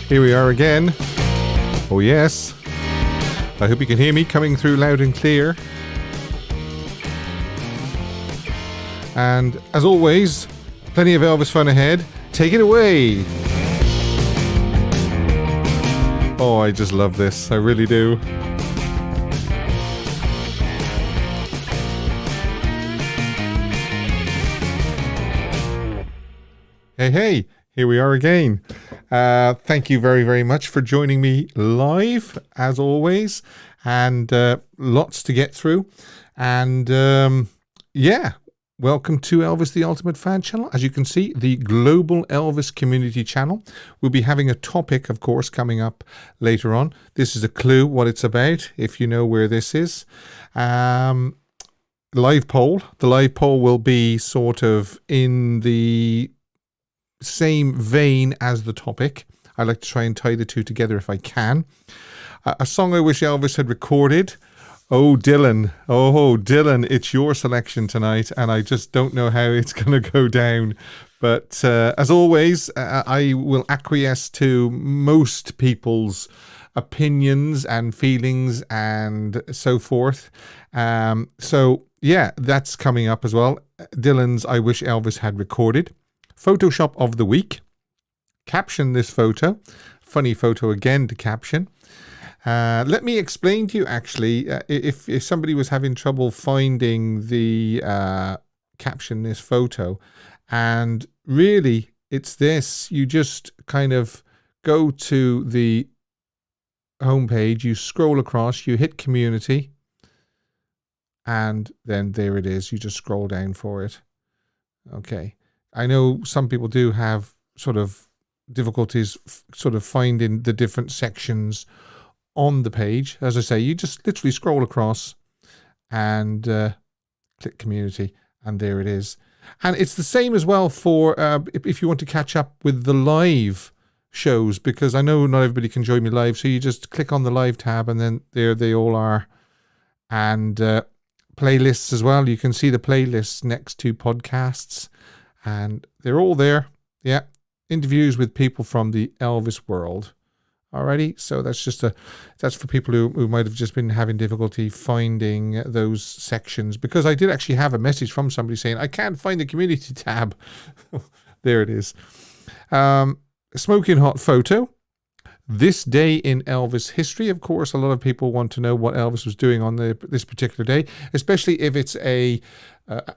Here we are again. Oh yes. I hope you can hear me coming through loud and clear. And as always, plenty of Elvis fun ahead. Take it away. Oh, I just love this. I really do. Hey, here we are again. Thank you very, very much for joining me live, as always. And lots to get through. And welcome to Elvis the Ultimate Fan Channel. As you can see, the Global Elvis Community Channel. We'll be having a topic, of course, coming up later on. This is a clue what it's about, if you know where this is. Live poll. The live poll will be sort of in the same vein as the topic. I like to try and tie the two together if I can. A song I wish Elvis had recorded. Oh, Dylan, it's your selection tonight, and I just don't know how it's going to go down. But as always, I will acquiesce to most people's opinions and feelings and so forth. So, that's coming up as well. Dylan's I Wish Elvis Had Recorded. Photoshop of the week. Caption this photo. Funny photo again to caption. Let me explain to you, actually, if somebody was having trouble finding the caption this photo, and really it's this. You just kind of go to the homepage, you scroll across, you hit community, and then there it is. You just scroll down for it. Okay. I know some people do have sort of difficulties sort of finding the different sections on the page. As I say, you just literally scroll across and click community, and there it is. And it's the same as well for if you want to catch up with the live shows, because I know not everybody can join me live, so you just click on the live tab and then there they all are. And playlists as well. You can see the playlists next to podcasts, and they're all there. Yeah, interviews with people from the Elvis world. Alrighty, so that's for people who might have just been having difficulty finding those sections, because I did actually have a message from somebody saying I can't find the community tab. There it is. Smoking hot photo. This day in Elvis history. Of course, a lot of people want to know what Elvis was doing on this particular day, especially if it's a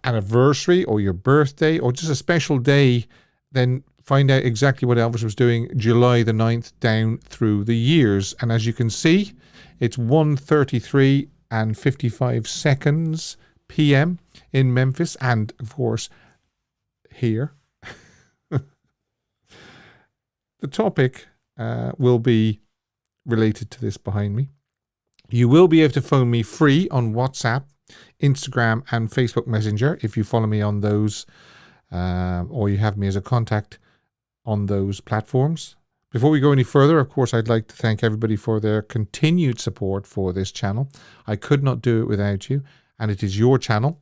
anniversary or your birthday or just a special day. Then find out exactly what Elvis was doing July the 9th down through the years. And as you can see, it's 1:33 and 55 seconds p.m. in Memphis, and of course here. The topic will be related to this behind me. You will be able to phone me free on WhatsApp, Instagram and Facebook Messenger if you follow me on those, or you have me as a contact on those platforms. Before we go any further, of course, I'd like to thank everybody for their continued support for this channel. I could not do it without you, and it is your channel.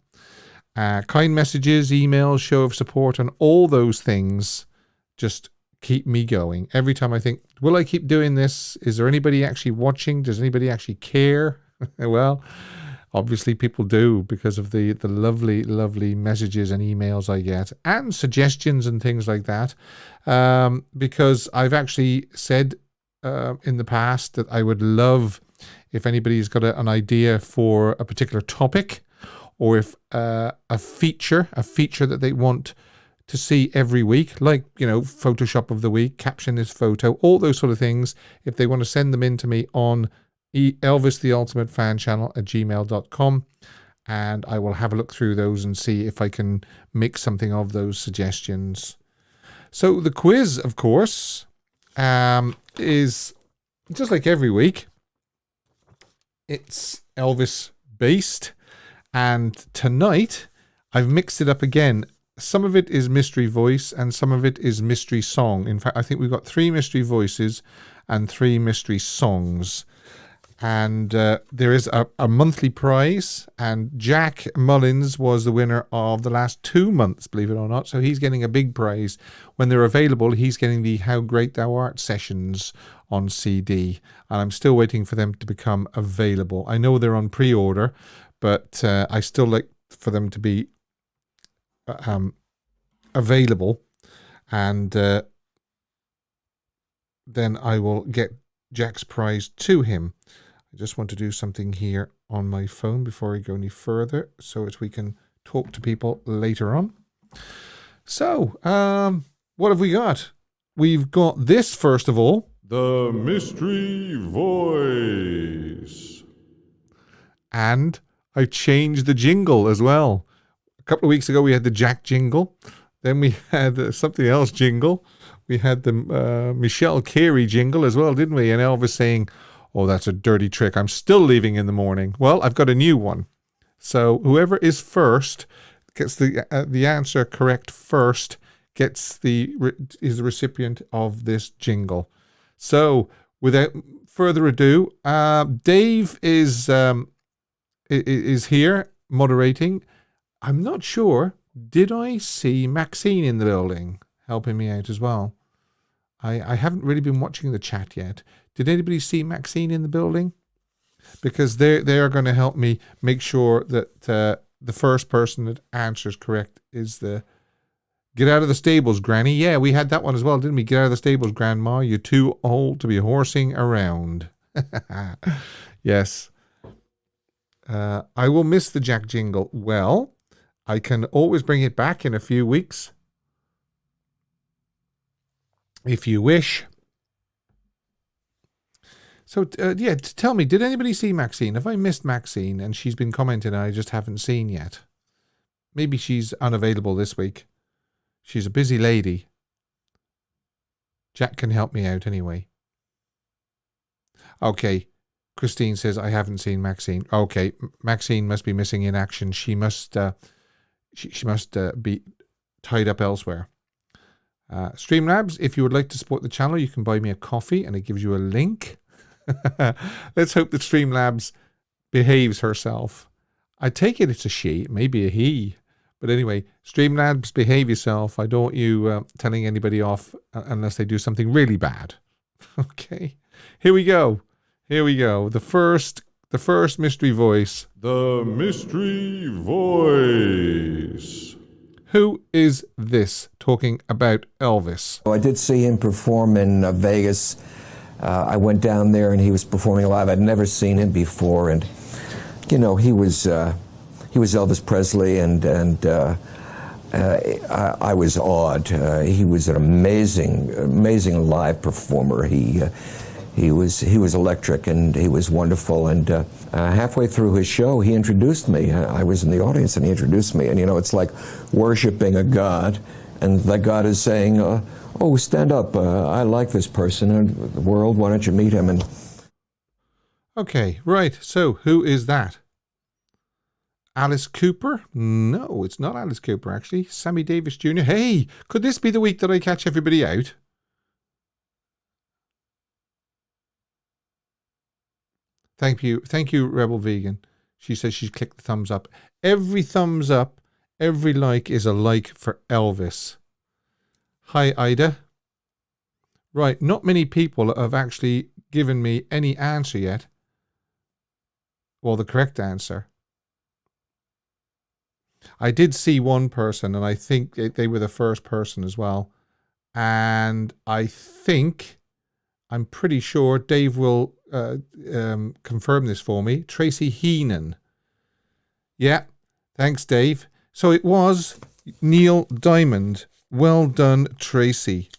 Kind messages, emails, show of support, and all those things just keep me going. Every time I think, will I keep doing this? Is there anybody actually watching? Does anybody actually care? Well, obviously people do, because of the lovely, lovely messages and emails I get, and suggestions and things like that. Because I've actually said in the past that I would love if anybody's got an idea for a particular topic, or if a feature that they want to see every week, like, Photoshop of the week, caption this photo, all those sort of things. If they want to send them in to me on Elvis the Ultimate Fan Channel at gmail.com, and I will have a look through those and see if I can make something of those suggestions. So the quiz, of course, is just like every week. It's Elvis based, and tonight I've mixed it up again. Some of it is mystery voice and some of it is mystery song. In fact, I think we've got 3 mystery voices and 3 mystery songs. And there is a monthly prize, and Jack Mullins was the winner of the last 2 months, believe it or not. So he's getting a big prize. When they're available, he's getting the How Great Thou Art sessions on CD. And I'm still waiting for them to become available. I know they're on pre-order, but I still like for them to be available. And then I will get Jack's prize to him. I just want to do something here on my phone before I go any further so that we can talk to people later on. So, what have we got? We've got this, first of all. The Mystery Voice. And I changed the jingle as well. A couple of weeks ago, we had the Jack jingle. Then we had something else jingle. We had the Michelle Carey jingle as well, didn't we? And Elvis saying, "Oh, that's a dirty trick. I'm still leaving in the morning." Well, I've got a new one. So whoever is first gets the answer correct first is the recipient of this jingle. So without further ado, Dave is here moderating. I'm not sure. Did I see Maxine in the building helping me out as well? I haven't really been watching the chat yet. Did anybody see Maxine in the building? Because they are going to help me make sure that the first person that answers correct is the "Get out of the stables, Granny." Yeah, we had that one as well, didn't we? "Get out of the stables, Grandma. You're too old to be horsing around." Yes. I will miss the Jack jingle. Well, I can always bring it back in a few weeks, if you wish. So, tell me, did anybody see Maxine? Have I missed Maxine and she's been commenting and I just haven't seen yet? Maybe she's unavailable this week. She's a busy lady. Jack can help me out anyway. Okay. Christine says, I haven't seen Maxine. Okay. Maxine must be missing in action. She must be tied up elsewhere. Streamlabs, if you would like to support the channel, you can buy me a coffee and it gives you a link. Let's hope that Streamlabs behaves herself. I take it it's a she, maybe a he. But anyway, Streamlabs, behave yourself. I don't want you telling anybody off unless they do something really bad. Okay, here we go. The first mystery voice. The Mystery Voice. Who is this talking about Elvis? I did see him perform in Vegas. I went down there and he was performing live. I'd never seen him before, and he was Elvis Presley, and I was awed. He was an amazing live performer. He was electric, and he was wonderful. And halfway through his show, he introduced me. I was in the audience, and he introduced me. And it's like worshiping a god, and that god is saying, "Oh, stand up! I like this person in the world. Why don't you meet him?" And okay, right. So who is that? Alice Cooper? No, it's not Alice Cooper, actually. Sammy Davis Jr. Hey, could this be the week that I catch everybody out? Thank you, Rebel Vegan. She says she's clicked the thumbs up. Every thumbs up, every like is a like for Elvis. Hi, Ida. Right, not many people have actually given me any answer yet. Well, the correct answer. I did see one person, and I think they were the first person as well. And I'm pretty sure Dave will confirm this for me. Tracy Heenan. Yeah, thanks, Dave. So it was Neil Diamond. Well done, Tracy.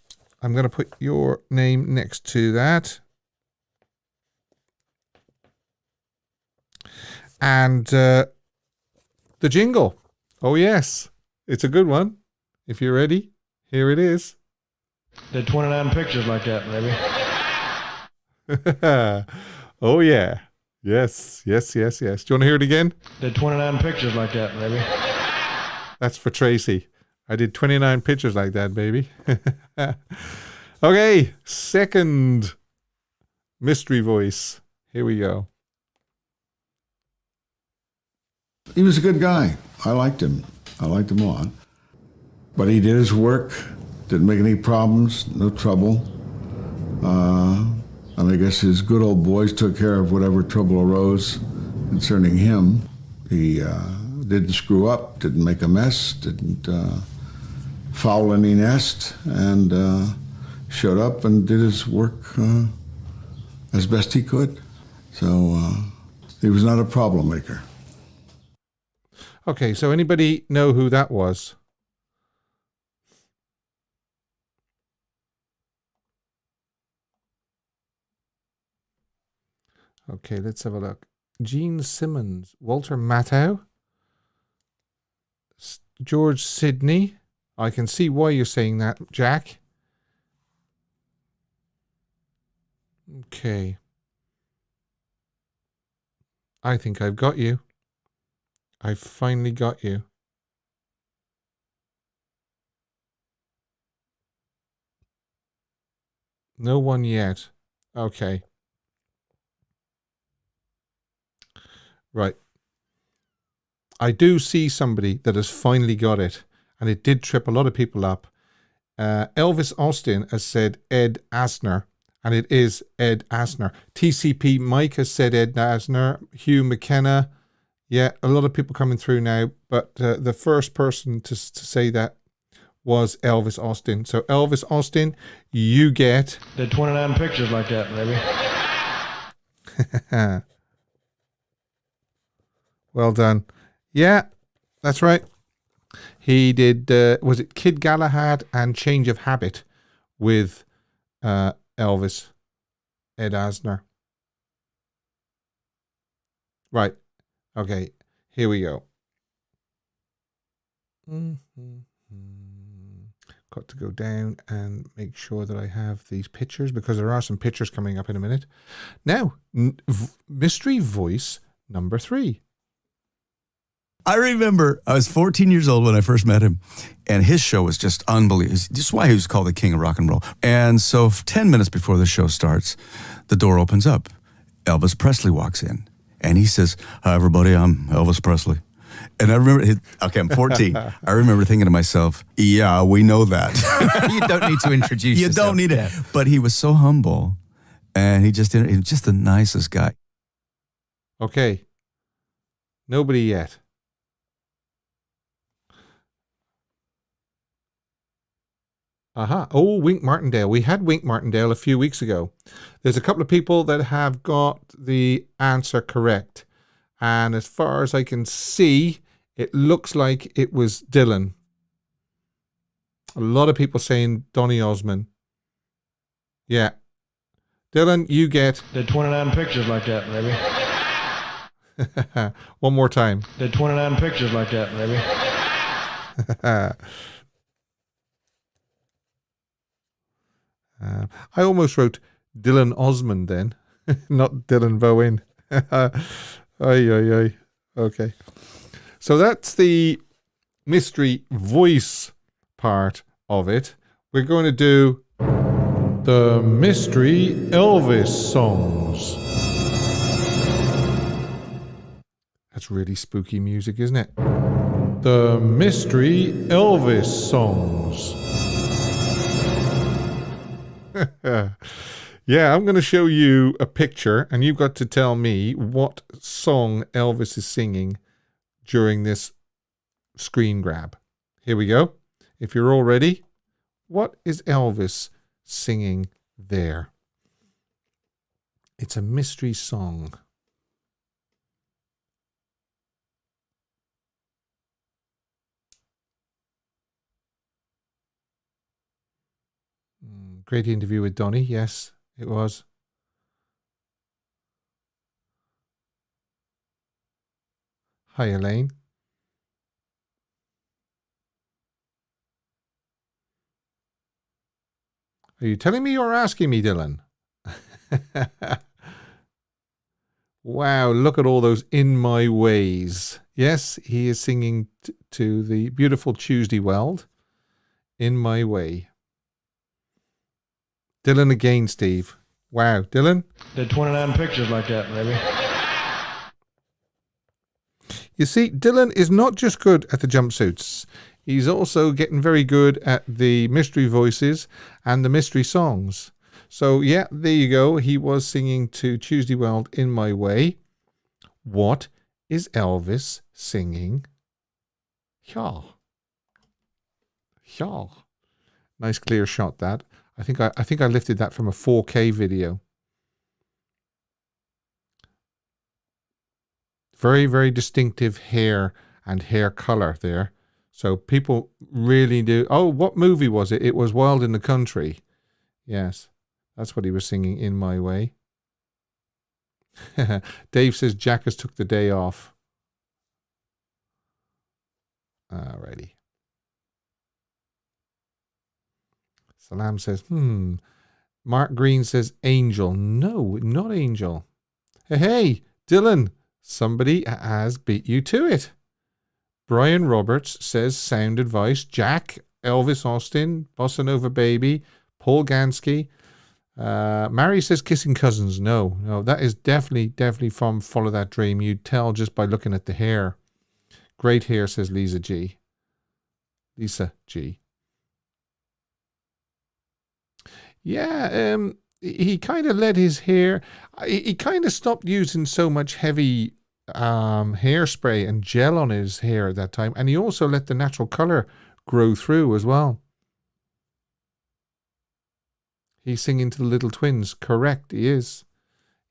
I'm going to put your name next to that. And the jingle. Oh, yes. It's a good one. If you're ready, here it is. Did 29 pictures like that, baby. Oh, yeah. Yes. Do you want to hear it again? Did 29 pictures like that, baby. That's for Tracy. I did 29 pictures like that, baby. Okay, second mystery voice. Here we go. He was a good guy. I liked him. I liked him a lot. But he did his work, didn't make any problems, no trouble. And I guess his good old boys took care of whatever trouble arose concerning him. He didn't screw up, didn't make a mess, didn't foul any nest, and showed up and did his work as best he could. So he was not a problem maker. Okay, so anybody know who that was? Okay, let's have a look. Gene Simmons, Walter Matthau, George Sidney. I can see why you're saying that, Jack. Okay. I think I've got you. I've finally got you. No one yet. Okay. Right. I do see somebody that has finally got it, and it did trip a lot of people up. Elvis Austin has said Ed Asner, and it is Ed Asner. TCP Mike has said Ed Asner. Hugh McKenna. Yeah, a lot of people coming through now, but the first person to say that was Elvis Austin. So Elvis Austin, you get... Did 29 pictures like that, baby. Well done. Yeah, that's right. He did, was it Kid Galahad and Change of Habit with Elvis, Ed Asner. Right. Okay, here we go. Got to go down and make sure that I have these pictures, because there are some pictures coming up in a minute. Now, mystery voice number 3. I remember I was 14 years old when I first met him, and his show was just unbelievable. This is why he was called the king of rock and roll. And so 10 minutes before the show starts, the door opens up. Elvis Presley walks in, and he says, "Hi, everybody, I'm Elvis Presley." And I remember, I'm 14. I remember thinking to myself, yeah, we know that. You don't need to introduce You yourself. don't need it. But he was so humble, and he was just the nicest guy. Okay. Nobody yet. Oh, Wink Martindale. We had Wink Martindale a few weeks ago. There's a couple of people that have got the answer correct. And as far as I can see, it looks like it was Dylan. A lot of people saying Donny Osmond. Yeah. Dylan, you get... Did 29 pictures like that, baby. One more time. Did 29 pictures like that, baby. I almost wrote Dylan Osmond then, not Dylan Bowen. Ay. Okay. So that's the mystery voice part of it. We're going to do the mystery Elvis songs. That's really spooky music, isn't it? The mystery Elvis songs. Yeah, I'm going to show you a picture, and you've got to tell me what song Elvis is singing during this screen grab. Here we go. If you're all ready, what is Elvis singing there? It's a mystery song. Great interview with Donny. Yes, it was. Hi, Elaine. Are you telling me or asking me, Dylan? Wow, look at all those In My Ways. Yes, he is singing to the beautiful Tuesday Weld, In My Way. Dylan again, Steve. Wow, Dylan? Did 29 pictures like that, maybe. You see, Dylan is not just good at the jumpsuits. He's also getting very good at the mystery voices and the mystery songs. So, yeah, there you go. He was singing to Tuesday Weld, In My Way. What is Elvis singing? Yeah. Yeah. Nice clear shot, that. I think I lifted that from a 4K video. Very, very distinctive hair and hair color there. So people really do. Oh, what movie was it? It was Wild in the Country. Yes, that's what he was singing, In My Way. Dave says Jack has took the day off. Alrighty. Salam says, Mark Green says Angel. No, not Angel. Hey, Dylan, somebody has beat you to it. Brian Roberts says Sound Advice. Jack, Elvis Austin, Bossa Nova Baby, Paul Gansky. Mary says Kissing Cousins. No, that is definitely from Follow That Dream. You'd tell just by looking at the hair. Great hair, says Lisa G. Yeah, he kind of let his hair, he kind of stopped using so much heavy hairspray and gel on his hair at that time, and he also let the natural color grow through as well. He's singing to the Little Twins. Correct, he is.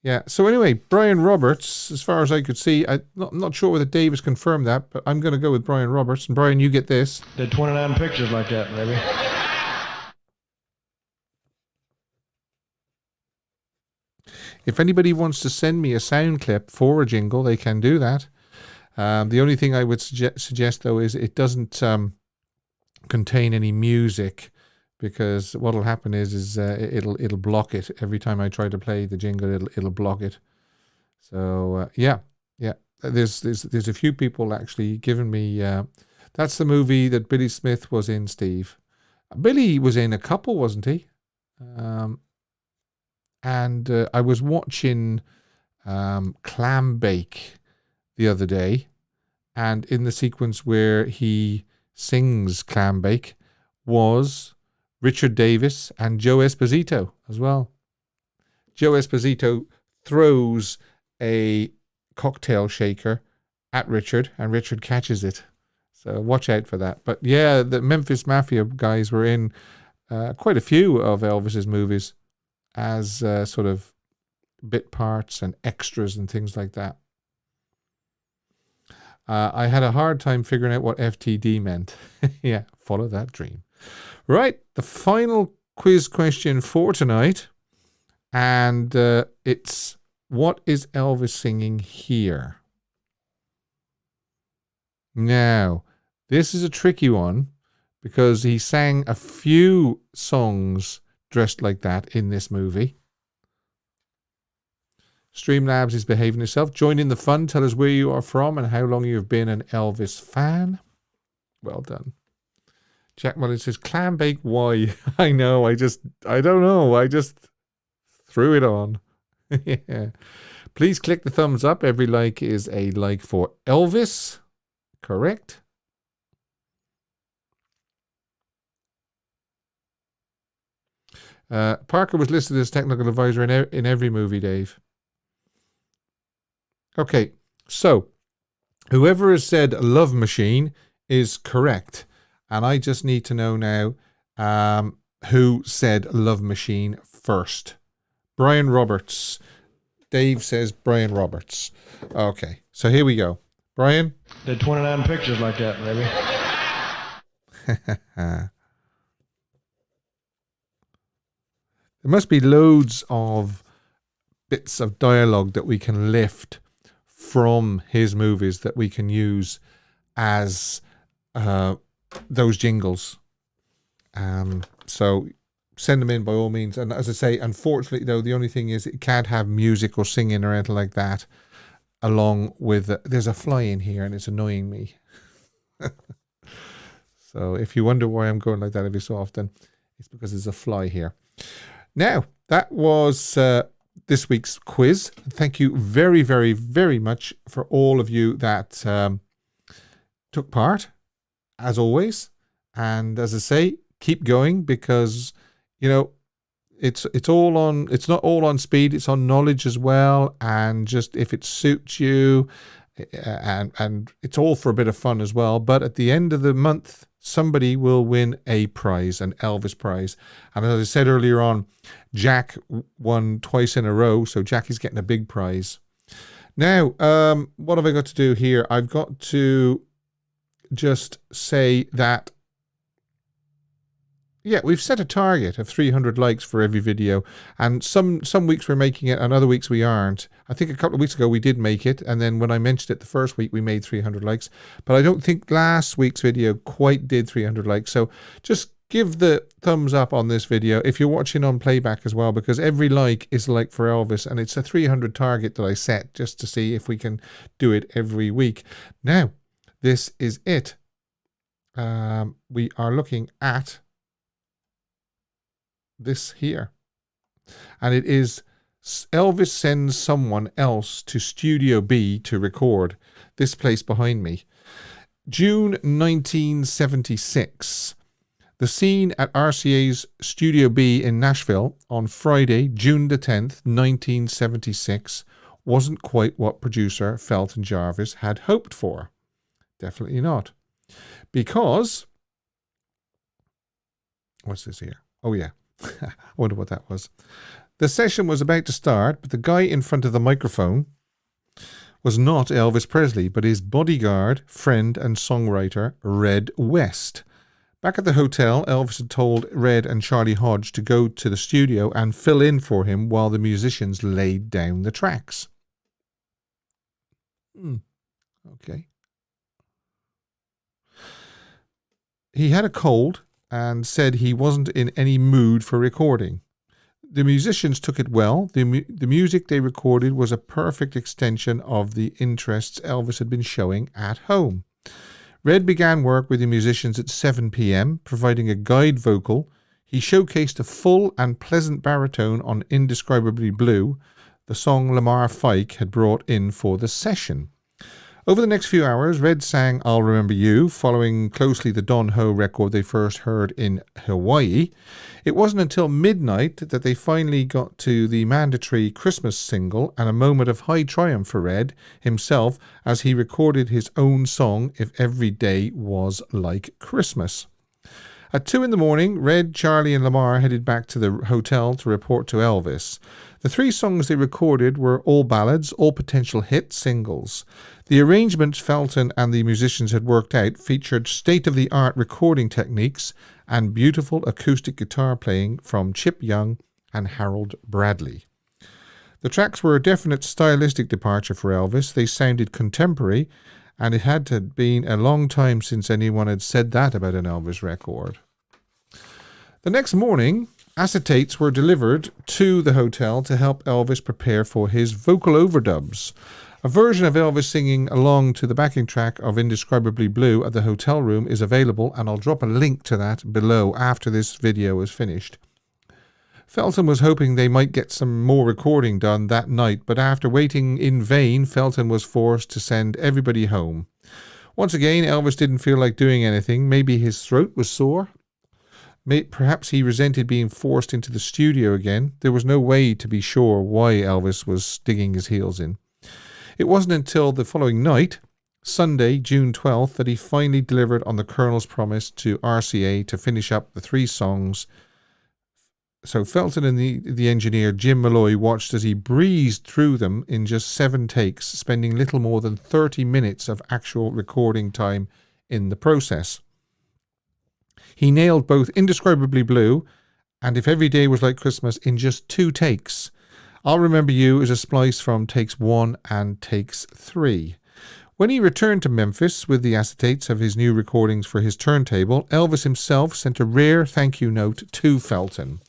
Yeah, so anyway, Brian Roberts, as far as I could see, I'm not sure whether Dave has confirmed that, but I'm going to go with Brian Roberts. And Brian, you get this. Did 29 pictures like that, maybe. If anybody wants to send me a sound clip for a jingle, they can do that. The only thing I would suggest, though, is it doesn't contain any music, because what'll happen is it'll block it every time I try to play the jingle. It'll block it. So yeah. There's a few people actually giving me. That's the movie that Billy Smith was in, Steve. Billy was in a couple, wasn't he? And I was watching Clam Bake the other day, and in the sequence where he sings Clam Bake was Richard Davis and Joe Esposito as well. Joe Esposito throws a cocktail shaker at Richard, and Richard catches it. So watch out for that. But yeah, the Memphis Mafia guys were in quite a few of Elvis's movies as sort of bit parts and extras and things like that. I had a hard time figuring out what FTD meant. Yeah, follow that dream. Right, the final quiz question for tonight. And it's, what is Elvis singing here? Now, this is a tricky one because he sang a few songs dressed like that in this movie. Streamlabs is behaving itself. Join in the fun. Tell us where you are from and how long you've been an Elvis fan. Well done. Jack Mullen says, Clam Bake, why? I know, I don't know. I just threw it on. Yeah. Please click the thumbs up. Every like is a like for Elvis. Correct. Parker was listed as technical advisor in every movie, Dave. Okay, so whoever has said Love Machine is correct. And I just need to know now who said Love Machine first. Brian Roberts. Dave says Brian Roberts. Okay, so here we go. Brian? Did 29 pictures like that, maybe. There must be loads of bits of dialogue that we can lift from his movies that we can use as those jingles. So send them in by all means. And as I say, unfortunately, though, the only thing is it can't have music or singing or anything like that along with... there's a fly in here and it's annoying me. So if you wonder why I'm going like that every so often, it's because there's a fly here. Now, that was this week's quiz. Thank you very, very, very much for all of you that took part, as always. And as I say, keep going, because, you know, it's not all on speed, it's on knowledge as well. And just if it suits you, and it's all for a bit of fun as well. But at the end of the month, somebody will win a prize, an Elvis prize. And as I said earlier on, Jack won twice in a row, so Jack is getting a big prize. Now, what have I got to do here? I've got to just say that, yeah, we've set a target of 300 likes for every video, and some weeks we're making it and other weeks we aren't. I think a couple of weeks ago we did make it, and then when I mentioned it the first week we made 300 likes, but I don't think last week's video quite did 300 likes. So just give the thumbs up on this video if you're watching on playback as well, because every like is a like for Elvis, and it's a 300 target that I set just to see if we can do it every week. Now, this is it. We are looking at this here, and it is Elvis sends someone else to Studio B to record. This place behind me, June 1976. The scene at RCA's Studio B in Nashville on Friday, June the 10th, 1976, wasn't quite what producer Felton Jarvis had hoped for. Definitely not. Because, what's this here? Oh yeah, I wonder what that was. The session was about to start, but the guy in front of the microphone was not Elvis Presley, but his bodyguard, friend and songwriter, Red West. Back at the hotel, Elvis had told Red and Charlie Hodge to go to the studio and fill in for him while the musicians laid down the tracks. Okay. He had a cold and said he wasn't in any mood for recording. The musicians took it well. The music they recorded was a perfect extension of the interests Elvis had been showing at home. Red began work with the musicians at 7 p.m., providing a guide vocal. He showcased a full and pleasant baritone on Indescribably Blue, the song Lamar Fike had brought in for the session. Over the next few hours, Red sang I'll Remember You, following closely the Don Ho record they first heard in Hawaii. It wasn't until midnight that they finally got to the mandatory Christmas single, and a moment of high triumph for Red himself as he recorded his own song, If Every Day Was Like Christmas. At 2 in the morning, Red, Charlie and Lamar headed back to the hotel to report to Elvis. The 3 songs they recorded were all ballads, all potential hit singles. The arrangements Felton and the musicians had worked out featured state-of-the-art recording techniques and beautiful acoustic guitar playing from Chip Young and Harold Bradley. The tracks were a definite stylistic departure for Elvis. They sounded contemporary, and it had to have been a long time since anyone had said that about an Elvis record. The next morning, acetates were delivered to the hotel to help Elvis prepare for his vocal overdubs. A version of Elvis singing along to the backing track of Indescribably Blue at the hotel room is available, and I'll drop a link to that below after this video is finished. Felton was hoping they might get some more recording done that night, but after waiting in vain, Felton was forced to send everybody home. Once again, Elvis didn't feel like doing anything. Maybe his throat was sore. Perhaps he resented being forced into the studio again. There was no way to be sure why Elvis was digging his heels in. It wasn't until the following night, Sunday, June 12th, that he finally delivered on the Colonel's promise to RCA to finish up the 3 songs. So Felton and the engineer Jim Malloy watched as he breezed through them in just 7 takes, spending little more than 30 minutes of actual recording time in the process. He nailed both Indescribably Blue and If Every Day Was Like Christmas in just 2 takes. I'll Remember You is a splice from takes 1 and takes 3. When he returned to Memphis with the acetates of his new recordings for his turntable, Elvis himself sent a rare thank you note to Felton.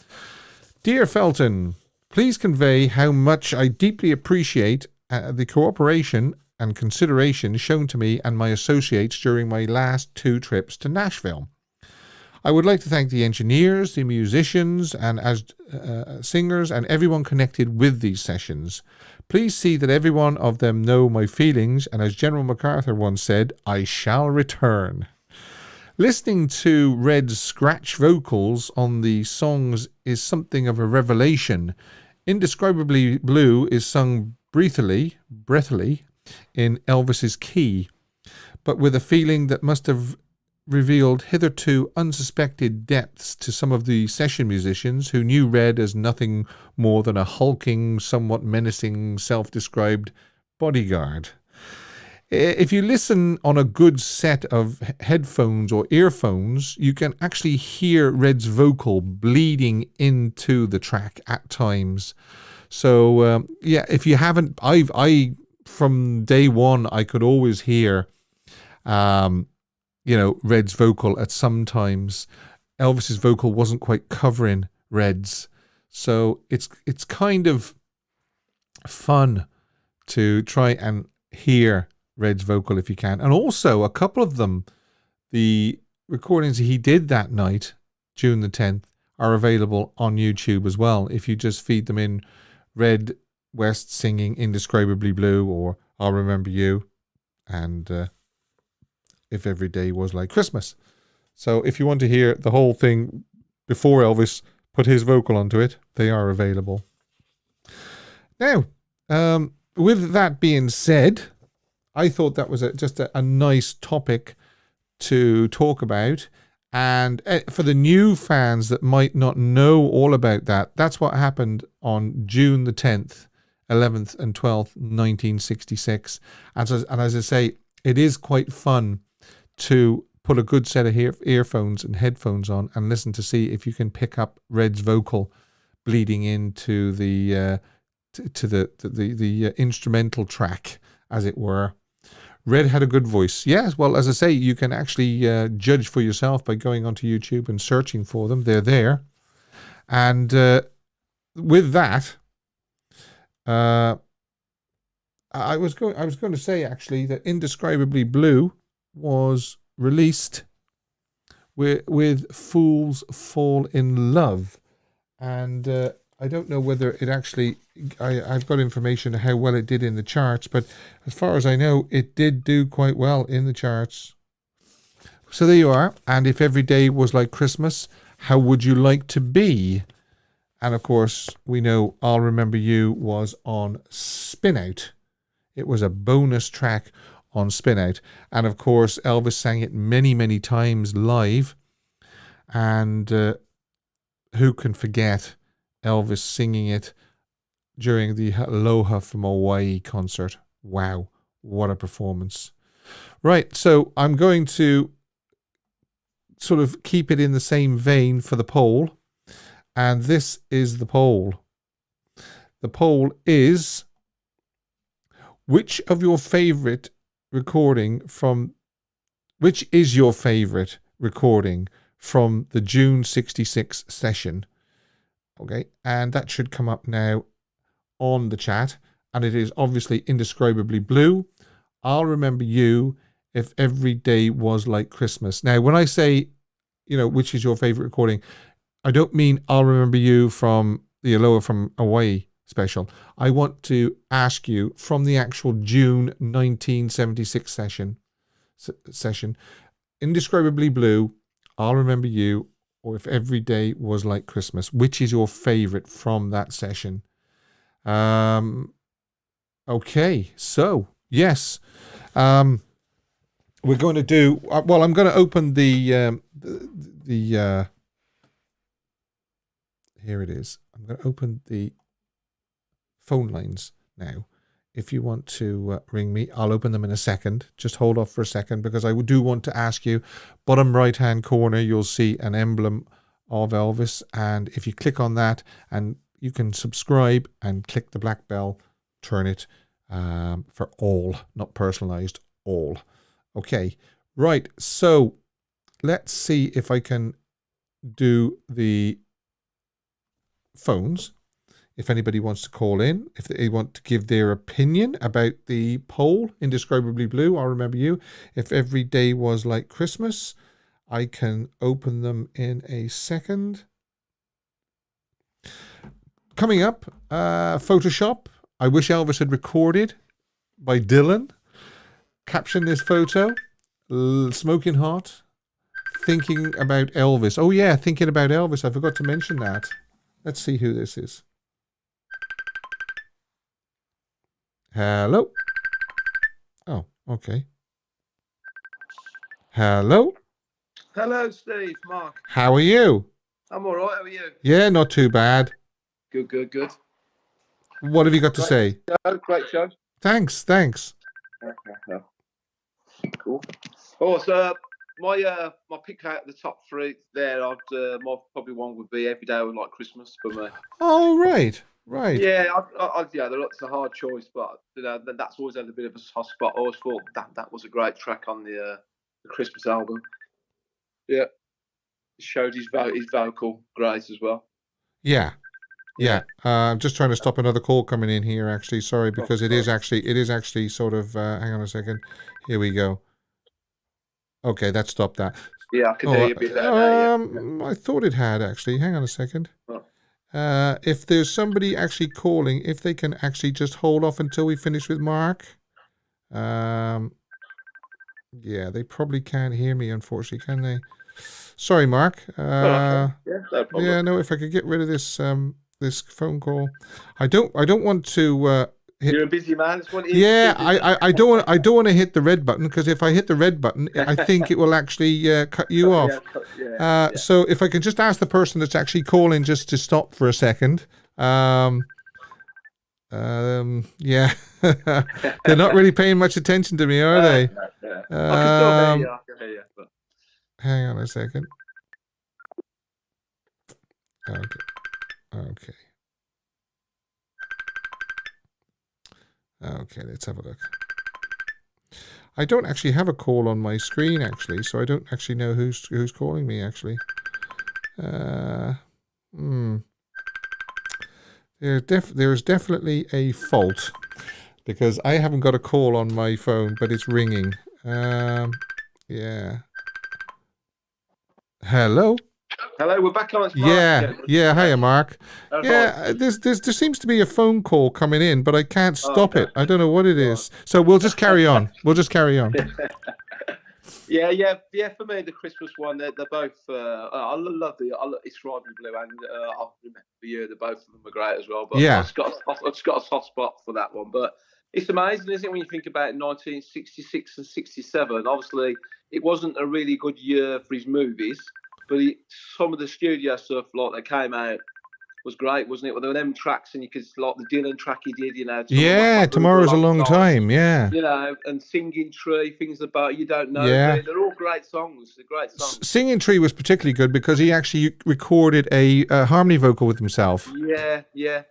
Dear Felton, please convey how much I deeply appreciate the cooperation and consideration shown to me and my associates during my last 2 trips to Nashville. I would like to thank the engineers, the musicians, and as singers, and everyone connected with these sessions. Please see that every one of them know my feelings, and as General MacArthur once said, I shall return. Listening to Red's scratch vocals on the songs is something of a revelation. Indescribably Blue is sung breathily in Elvis's key, but with a feeling that must have revealed hitherto unsuspected depths to some of the session musicians who knew Red as nothing more than a hulking, somewhat menacing, self-described bodyguard. If you listen on a good set of headphones or earphones, you can actually hear Red's vocal bleeding into the track at times. So if you haven't, I from day one I could always hear Red's vocal at some times. Elvis's vocal wasn't quite covering Red's. So it's kind of fun to try and hear Red's vocal if you can. And also a couple of them, the recordings he did that night, June the 10th, are available on YouTube as well. If you just feed them in Red West singing Indescribably Blue or I'll Remember You and If Every Day Was Like Christmas. So if you want to hear the whole thing before Elvis put his vocal onto it, they are available. Now, with that being said, I thought that was just a nice topic to talk about. And for the new fans that might not know all about that, that's what happened on June the 10th, 11th and 12th, 1966. And as I say, it is quite fun to put a good set of earphones and headphones on and listen to see if you can pick up Red's vocal bleeding into the instrumental track, as it were. Red had a good voice. Yes, well, as I say, you can actually judge for yourself by going onto YouTube and searching for them. They're there. And with that, I was going to say actually that Indescribably Blue was released with Fools Fall in Love, and I don't know whether it actually I've got information on how well it did in the charts, but as far as I know it did do quite well in the charts. So there you are. And If Every Day Was Like Christmas, How Would You Like to Be? And of course we know I'll Remember You was on Spin Out. It was a bonus track on Spin Out. And of course, Elvis sang it many, many times live. And who can forget Elvis singing it during the Aloha from Hawaii concert? Wow, what a performance. Right, so I'm going to sort of keep it in the same vein for the poll. And this is the poll. The poll is, which is your favorite recording from the June 66 session? Okay, and that should come up now on the chat. And it is obviously Indescribably Blue, I'll Remember You, If Every Day Was Like Christmas. Now, when I say, which is your favorite recording, I don't mean I'll Remember You from the Aloha from Hawaii special. I want to ask you from the actual June 1976 session, Indescribably Blue, I'll Remember You, or If Every Day Was Like Christmas. Which is your favorite from that session? Okay, so yes, we're going to do. Well, I'm going to open the here it is. I'm going to open the phone lines now. If you want to ring me, I'll open them in a second. Just hold off for a second because I do want to ask you. Bottom right hand corner, you'll see an emblem of Elvis, and if you click on that, and you can subscribe and click the black bell, turn it for all, not personalized, all. Okay, right. So let's see if I can do the phones. If anybody wants to call in, if they want to give their opinion about the poll, Indescribably Blue, I'll Remember You, If Every Day Was Like Christmas, I can open them in a second. Coming up, Photoshop. I wish Elvis had recorded by Dylan. Caption this photo. Smoking hot. Thinking about Elvis. Oh yeah, thinking about Elvis. I forgot to mention that. Let's see who this is. Hello. Oh, okay. Hello. Hello, Steve. Mark. How are you? I'm all right. How are you? Yeah, not too bad. Good. What have you got to say? Great show. Thanks. Cool. Oh, so my pick out the top three there. My probably one would be Every Day Like Christmas for me. Oh, right. Yeah, it's a hard choice, but that's always had a bit of a soft spot. I always thought that was a great track on the Christmas album. Yeah, it showed his vocal great as well. Yeah. I'm just trying to stop another call coming in here. Actually, sorry, because it is actually sort of. Hang on a second. Here we go. Okay, that stopped that. Yeah, I can hear you a bit better now. I thought it had actually. Hang on a second. Oh. If there's somebody actually calling, if they can actually just hold off until we finish with Mark. Yeah, they probably can't hear me, unfortunately, can they? Sorry, Mark. No problem. Yeah, no. If I could get rid of this this phone call, I don't want to. You're a busy man. I don't want to hit the red button, because if I hit the red button, I think it will actually cut you off. So if I can just ask the person that's actually calling just to stop for a second. Yeah, they're not really paying much attention to me, are they? Yeah. I can still hear you. But... Hang on a second. Okay, let's have a look. I don't actually have a call on my screen, actually, so I don't actually know who's calling me, actually. There's definitely a fault, because I haven't got a call on my phone, but it's ringing. Yeah. Hello? Hello, we're back on. Yeah. Hiya, Mark. Yeah, there seems to be a phone call coming in, but I can't stop it. I don't know what it is. So we'll just carry on. Yeah. For me, the Christmas one, they're both. I love It's Riding Blue, and I remember the year that both of them were great as well. But yeah, I've just got a soft spot for that one. But it's amazing, isn't it, when you think about 1966 and 67? Obviously, it wasn't a really good year for his movies. But some of the studio stuff, like, that came out, was great, wasn't it? Well, there were them tracks, and you could, like the Dylan track he did, Tomorrow's a Long Time, yeah. And Singing Tree, things about You Don't Know. Yeah. They're all great songs. They're great songs. Singing Tree was particularly good because he actually recorded a harmony vocal with himself. Yeah,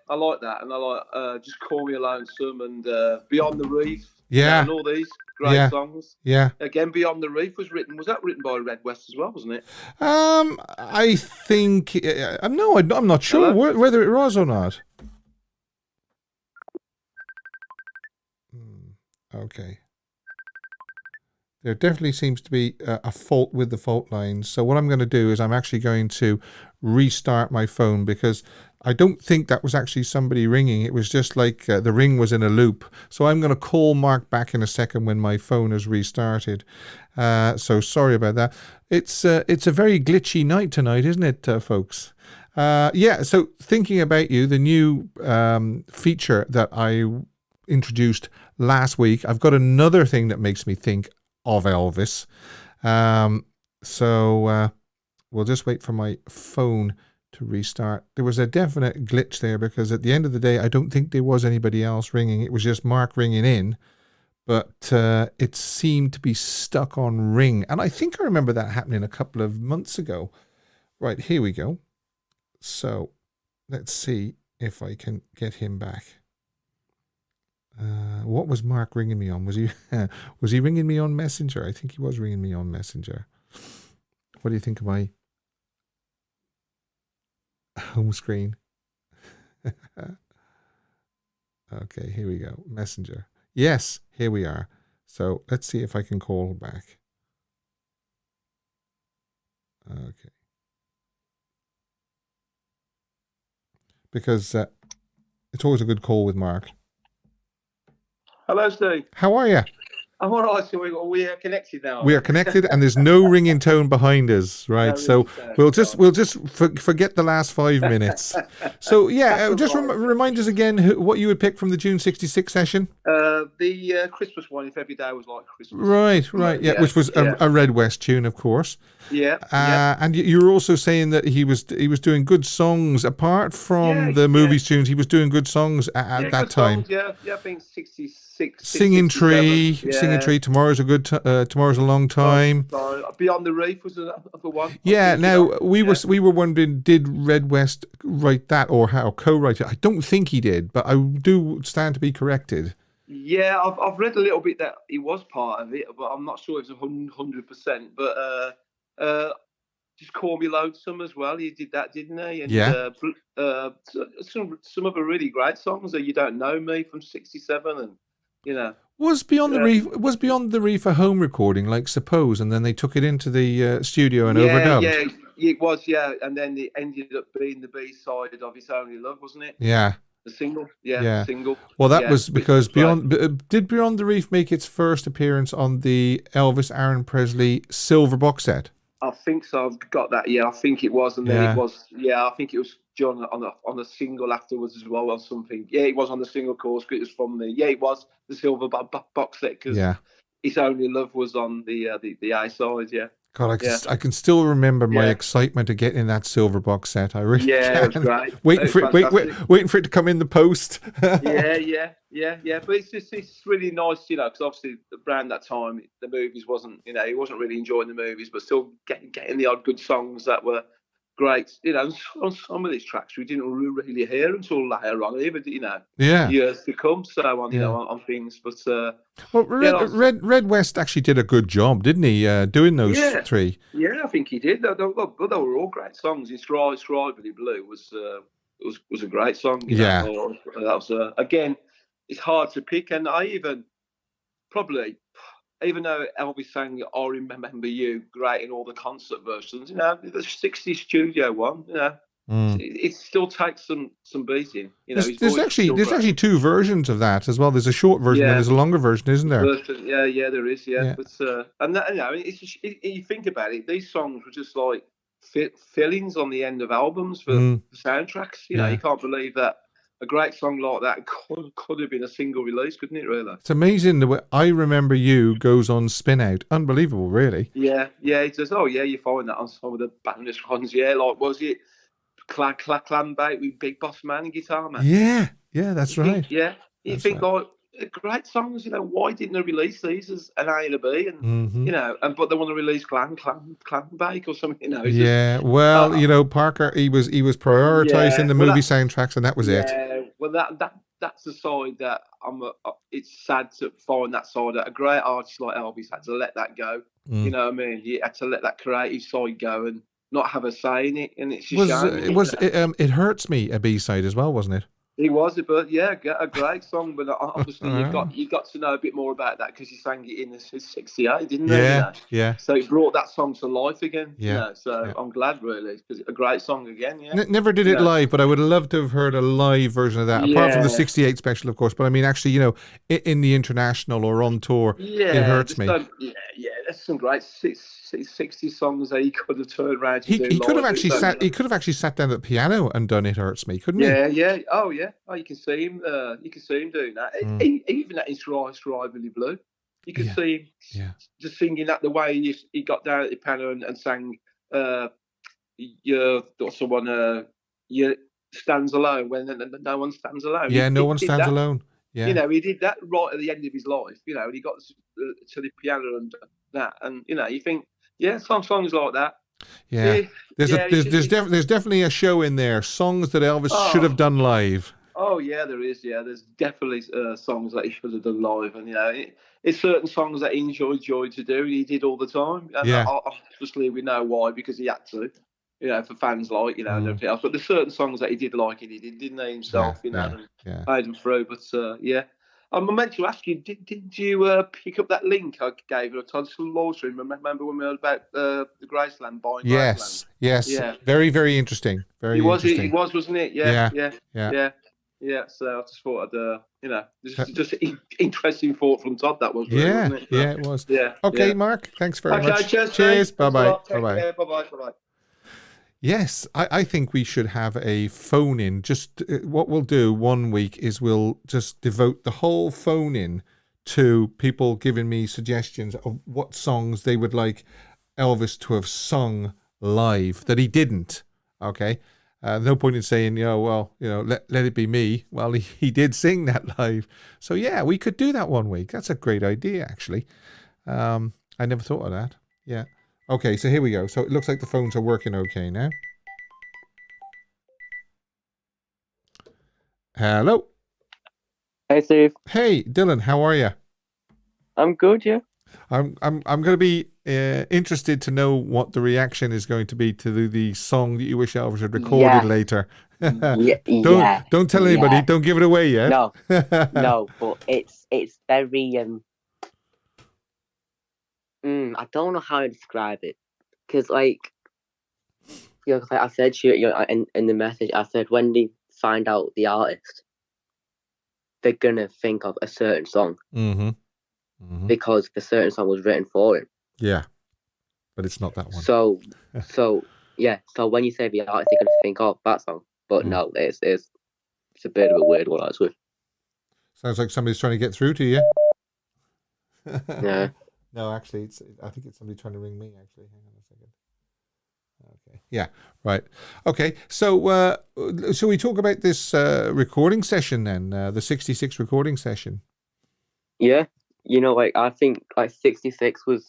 I like that, and I like Just Call Me a Lonesome and Beyond the Reef. Yeah, and all these great songs. Yeah. Again, Beyond the Reef was that written by Red West as well, wasn't it? I think no, I'm not sure whether it was or not. Okay. There definitely seems to be a fault with the fault lines. So what I'm going to do is I'm actually going to restart my phone, because I don't think that was actually somebody ringing. It was just like the ring was in a loop. So I'm going to call Mark back in a second when my phone is restarted. So sorry about that. It's a very glitchy night tonight, isn't it, folks? So Thinking About You, the new feature that I introduced last week. I've got another thing that makes me think of Elvis. So we'll just wait for my phone to restart. There was a definite glitch there, because at the end of the day, I don't think there was anybody else ringing. It was just Mark ringing in, but it seemed to be stuck on ring. And I think I remember that happening a couple of months ago. Right, here we go. So let's see if I can get him back. What was Mark ringing me on? Was he ringing me on Messenger? I think he was ringing me on Messenger. What do you think of my home screen? Okay, here we go. Messenger. Yes, here we are. So let's see if I can call back. Okay. Because it's always a good call with Mark. Hello, Steve. How are you? I'm all right. So we are connected now. We are connected, and there's no ringing tone behind us, right? No So ringing tone, we'll just forget the last 5 minutes. So yeah, just remind us again what you would pick from the June '66 session. The Christmas one, If Every Day Was Like Christmas. Right, yeah, which was a Red West tune, of course. Yeah. And you were also saying that he was doing good songs apart from the movies tunes. He was doing good songs at that time. Songs, I think 66. Singing Tree, Tomorrow's a Long Time. Beyond the Reef was another one. Yeah. Now we were wondering, did Red West write that or co-write it? I don't think he did, but I do stand to be corrected. Yeah, I've read a little bit that he was part of it, but I'm not sure it's 100%. But Just Call Me Lonesome as well. He did that, didn't he? And, some other really great songs that You Don't Know Me from '67, and Was Beyond the Reef a home recording, like Suppose, and then they took it into the studio and overdubbed? Yeah, it was. Yeah, and then it ended up being the B-side of It's Only Love, wasn't it? Yeah. The single, the single. Well, that was because Beyond the Reef make its first appearance on the Elvis Aaron Presley silver box set? I think so. I've got that. Yeah, I think it was, and then it was. Yeah, I think it was John on a single afterwards as well, or something. Yeah, it was on the single course. It was from the. Yeah, it was the silver box set because It's Only Love was on the A side. Yeah. God, I can still remember my excitement of getting that silver box set. I really can. It was great. Waiting for it to come in the post. yeah. But it's really nice, because obviously around that time the movies wasn't, he wasn't really enjoying the movies, but still getting the odd good songs that were great. On some of these tracks we didn't really hear until later on, even years to come. So on things, but Red West actually did a good job, didn't he? Doing those three. Yeah, I think he did. They were all great songs. Strawberry Blue was a great song. That was again. It's hard to pick, and I even though Elvis sang I Remember You great in all the concert versions, the 60s studio one, it still takes some beating. There's actually two versions of that as well. There's a short version and there's a longer version, isn't there? Yeah, there is. Yeah. But and that, it's just, you think about it, these songs were just like fillings on the end of albums for soundtracks. You can't believe that. A great song like that could have been a single release, couldn't it, really? It's amazing the way I Remember You goes on Spin Out. Unbelievable, really. Yeah, it does. Oh, yeah, you find that on some of the bandest ones. Yeah, like, was it Clan Bait with Big Boss Man and Guitar Man? Yeah, that's right. You think, like, great songs, why didn't they release these as an A and a B? And, but they want to release Clan Bake or something, Parker, he was prioritizing the movie soundtracks, and that was it. Well, that's the side that it's sad to find that side that a great artist like Elvis had to let that go. You know what I mean? He had to let that creative side go and not have a say in it, and it's just It Hurts Me a B-side as well, wasn't it? He was, but a great song. But obviously, you got to know a bit more about that because he sang it in '68, didn't he? Yeah. So it brought that song to life again. I'm glad, really, because a great song again. Yeah. Never did it live, but I would have loved to have heard a live version of that, apart from the '68 special, of course. But I mean, actually, in the international or on tour, It Hurts Me. There's some great 60 songs that he could have turned around to do. He could have actually sat down at the piano and done It Hurts Me, couldn't he? Yeah. Oh, yeah. Oh, you can see him. Doing that. Even at his Strawberry Blue, you can see him just singing that the way he got down at the piano and sang. Your stands alone when no one stands alone. Yeah, no one stands alone. Yeah. He did that right at the end of his life. And he got to the piano and that, and you think, some songs like that. Yeah, there's definitely a show in there. Songs that Elvis should have done live. Oh yeah, there is. Yeah, there's definitely songs that he should have done live, and it's certain songs that he enjoyed to do. He did all the time. And obviously, we know why, because he had to. For fans and everything else. But there's certain songs that he did like, and he did, didn't he, himself, and played them through. But I meant to ask you, did you pick up that link I gave you? I just lost it. Remember when we heard about the Graceland, buying Graceland? Yes. Yeah. Very, very interesting. Very interesting. It was, wasn't it? Yeah. Yeah. So I just thought I'd, just interesting thought from Todd. That was really, wasn't it? Yeah, it was. Yeah. Okay, yeah. Mark. Thanks very Okay, much. cheers. Cheers. Bye bye. Bye bye. Bye bye. Yes, I think we should have a phone in. Just what we'll do one week is we'll just devote the whole phone in to people giving me suggestions of what songs they would like Elvis to have sung live that he didn't. Okay. No point in saying, let it be me. Well, he did sing that live. So yeah, we could do that one week. That's a great idea, actually. I never thought of that. Yeah. Okay, so here we go. So it looks like the phones are working okay now. Hello. Hey, Steve. Hey, Dylan. How are you? I'm good. Yeah. I'm going to be interested to know what the reaction is going to be to the song that you wish Elvis had recorded later. Don't tell anybody. Don't give it away yet. No, no. But it's very I don't know how to describe it, because like I said to you, in the message, I said when they find out the artist, they're gonna think of a certain song, because the certain song was written for him. Yeah, but it's not that one. So yeah. So when you say the artist, they're gonna think of that song, but no, it's a bit of a weird one actually. Sounds like somebody's trying to get through to you. Yeah. No, actually, I think it's somebody trying to ring me, actually. Hang on a second. Okay. Yeah, right. Okay, so shall we talk about this recording session then, the 66 recording session? Yeah. I think 66 was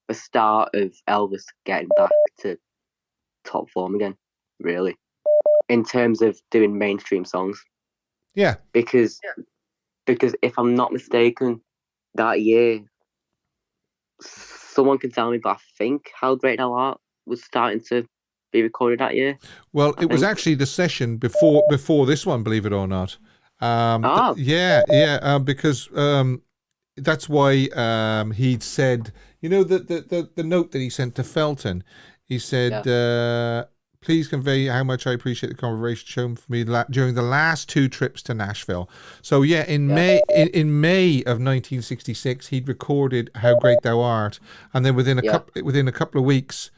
the start of Elvis getting back to top form again, really, in terms of doing mainstream songs. Yeah. Because if I'm not mistaken, that year, someone can tell me, but I think How Great Thou Art was starting to be recorded that year. Well, it was actually the session before this one, believe it or not. Because that's why he'd said, the note that he sent to Felton, he said, please convey how much I appreciate the conversation shown for me during the last 2 trips to Nashville. So in May of 1966, he'd recorded How Great Thou Art, and then within a couple of weeks,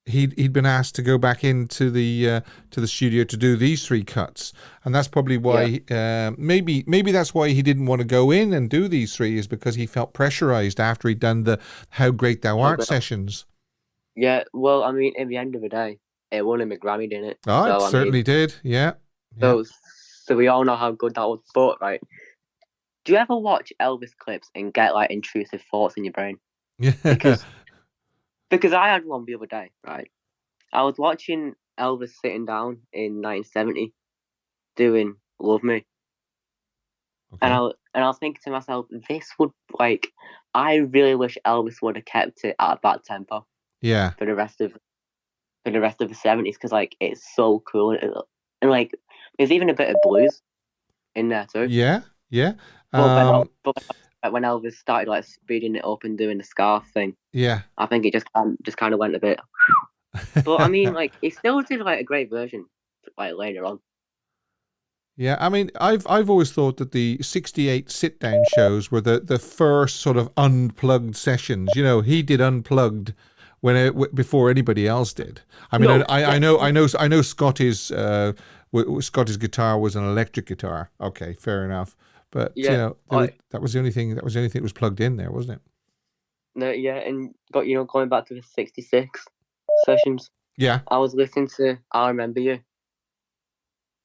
he'd been asked to go back into the studio to do these 3 cuts, and that's probably why maybe that's why he didn't want to go in and do these 3, is because he felt pressurized after he'd done the How Great Thou Art sessions. Yeah, well, I mean, at the end of the day, it won him a Grammy, didn't it? Oh, so, it certainly did. Yeah. So we all know how good that was. But right, do you ever watch Elvis clips and get intrusive thoughts in your brain? Yeah. Because I had one the other day. Right, I was watching Elvis sitting down in 1970 doing "Love Me," and I was thinking to myself, this would I really wish Elvis would have kept it at that tempo. Yeah. For the rest of the 70s, because it's so cool, and there's even a bit of blues in there too. Yeah. But when Elvis started speeding it up and doing the scarf thing, I think it just kind of went a bit. But I mean, he still did a great version later on. Yeah, I mean, I've always thought that the 68 sit-down shows were the first sort of unplugged sessions. He did unplugged before anybody else did. I mean, I know Scotty's guitar was an electric guitar. Okay, fair enough. But that was the only thing. That was the only thing that was plugged in there, wasn't it? No, yeah, and going back to the 66 sessions. Yeah, I was listening to "I Remember You,"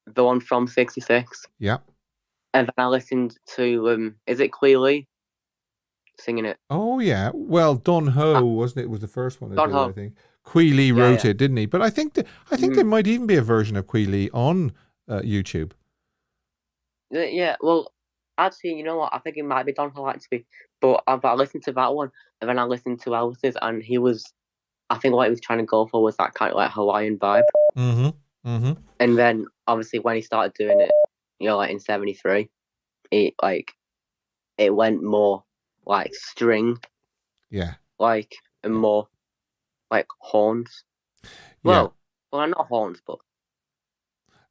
the one from 66. Yeah, and then I listened to is it Quee Lee singing it? Oh yeah, well Don Ho wasn't it? Was the first one? Don Ho, I think Quee Lee wrote it, didn't he? But I think there might even be a version of Quee Lee on YouTube. Yeah, well, actually, you know what? I think it might be Don Ho actually, but I listened to that one, and then I listened to Elvis's, and I think what he was trying to go for was that kind of Hawaiian vibe. Mm-hmm. And then obviously when he started doing it, in 73, he it went more like string, Yeah. like, and more like horns. Well, not horns, but.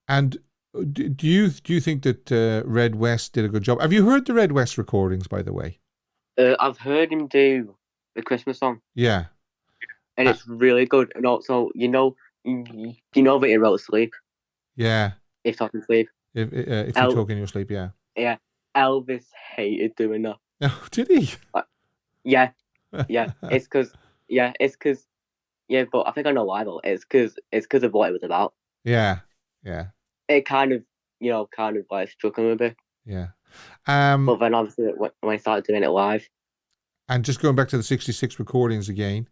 And do you think that Red West did a good job? Have you heard the Red West recordings, by the way? I've heard him do the Christmas song. Yeah. And it's really good. And also, you know that he wrote Sleep. Yeah. If Talking Sleep. If you talk in your sleep, yeah. Yeah. Elvis hated doing that. Oh, did he? Yeah. It's because, but I think I know why though. It's because of what it was about. Yeah. It kind of like struck him a bit. Yeah. But then obviously when I started doing it live. And just going back to the 66 recordings again.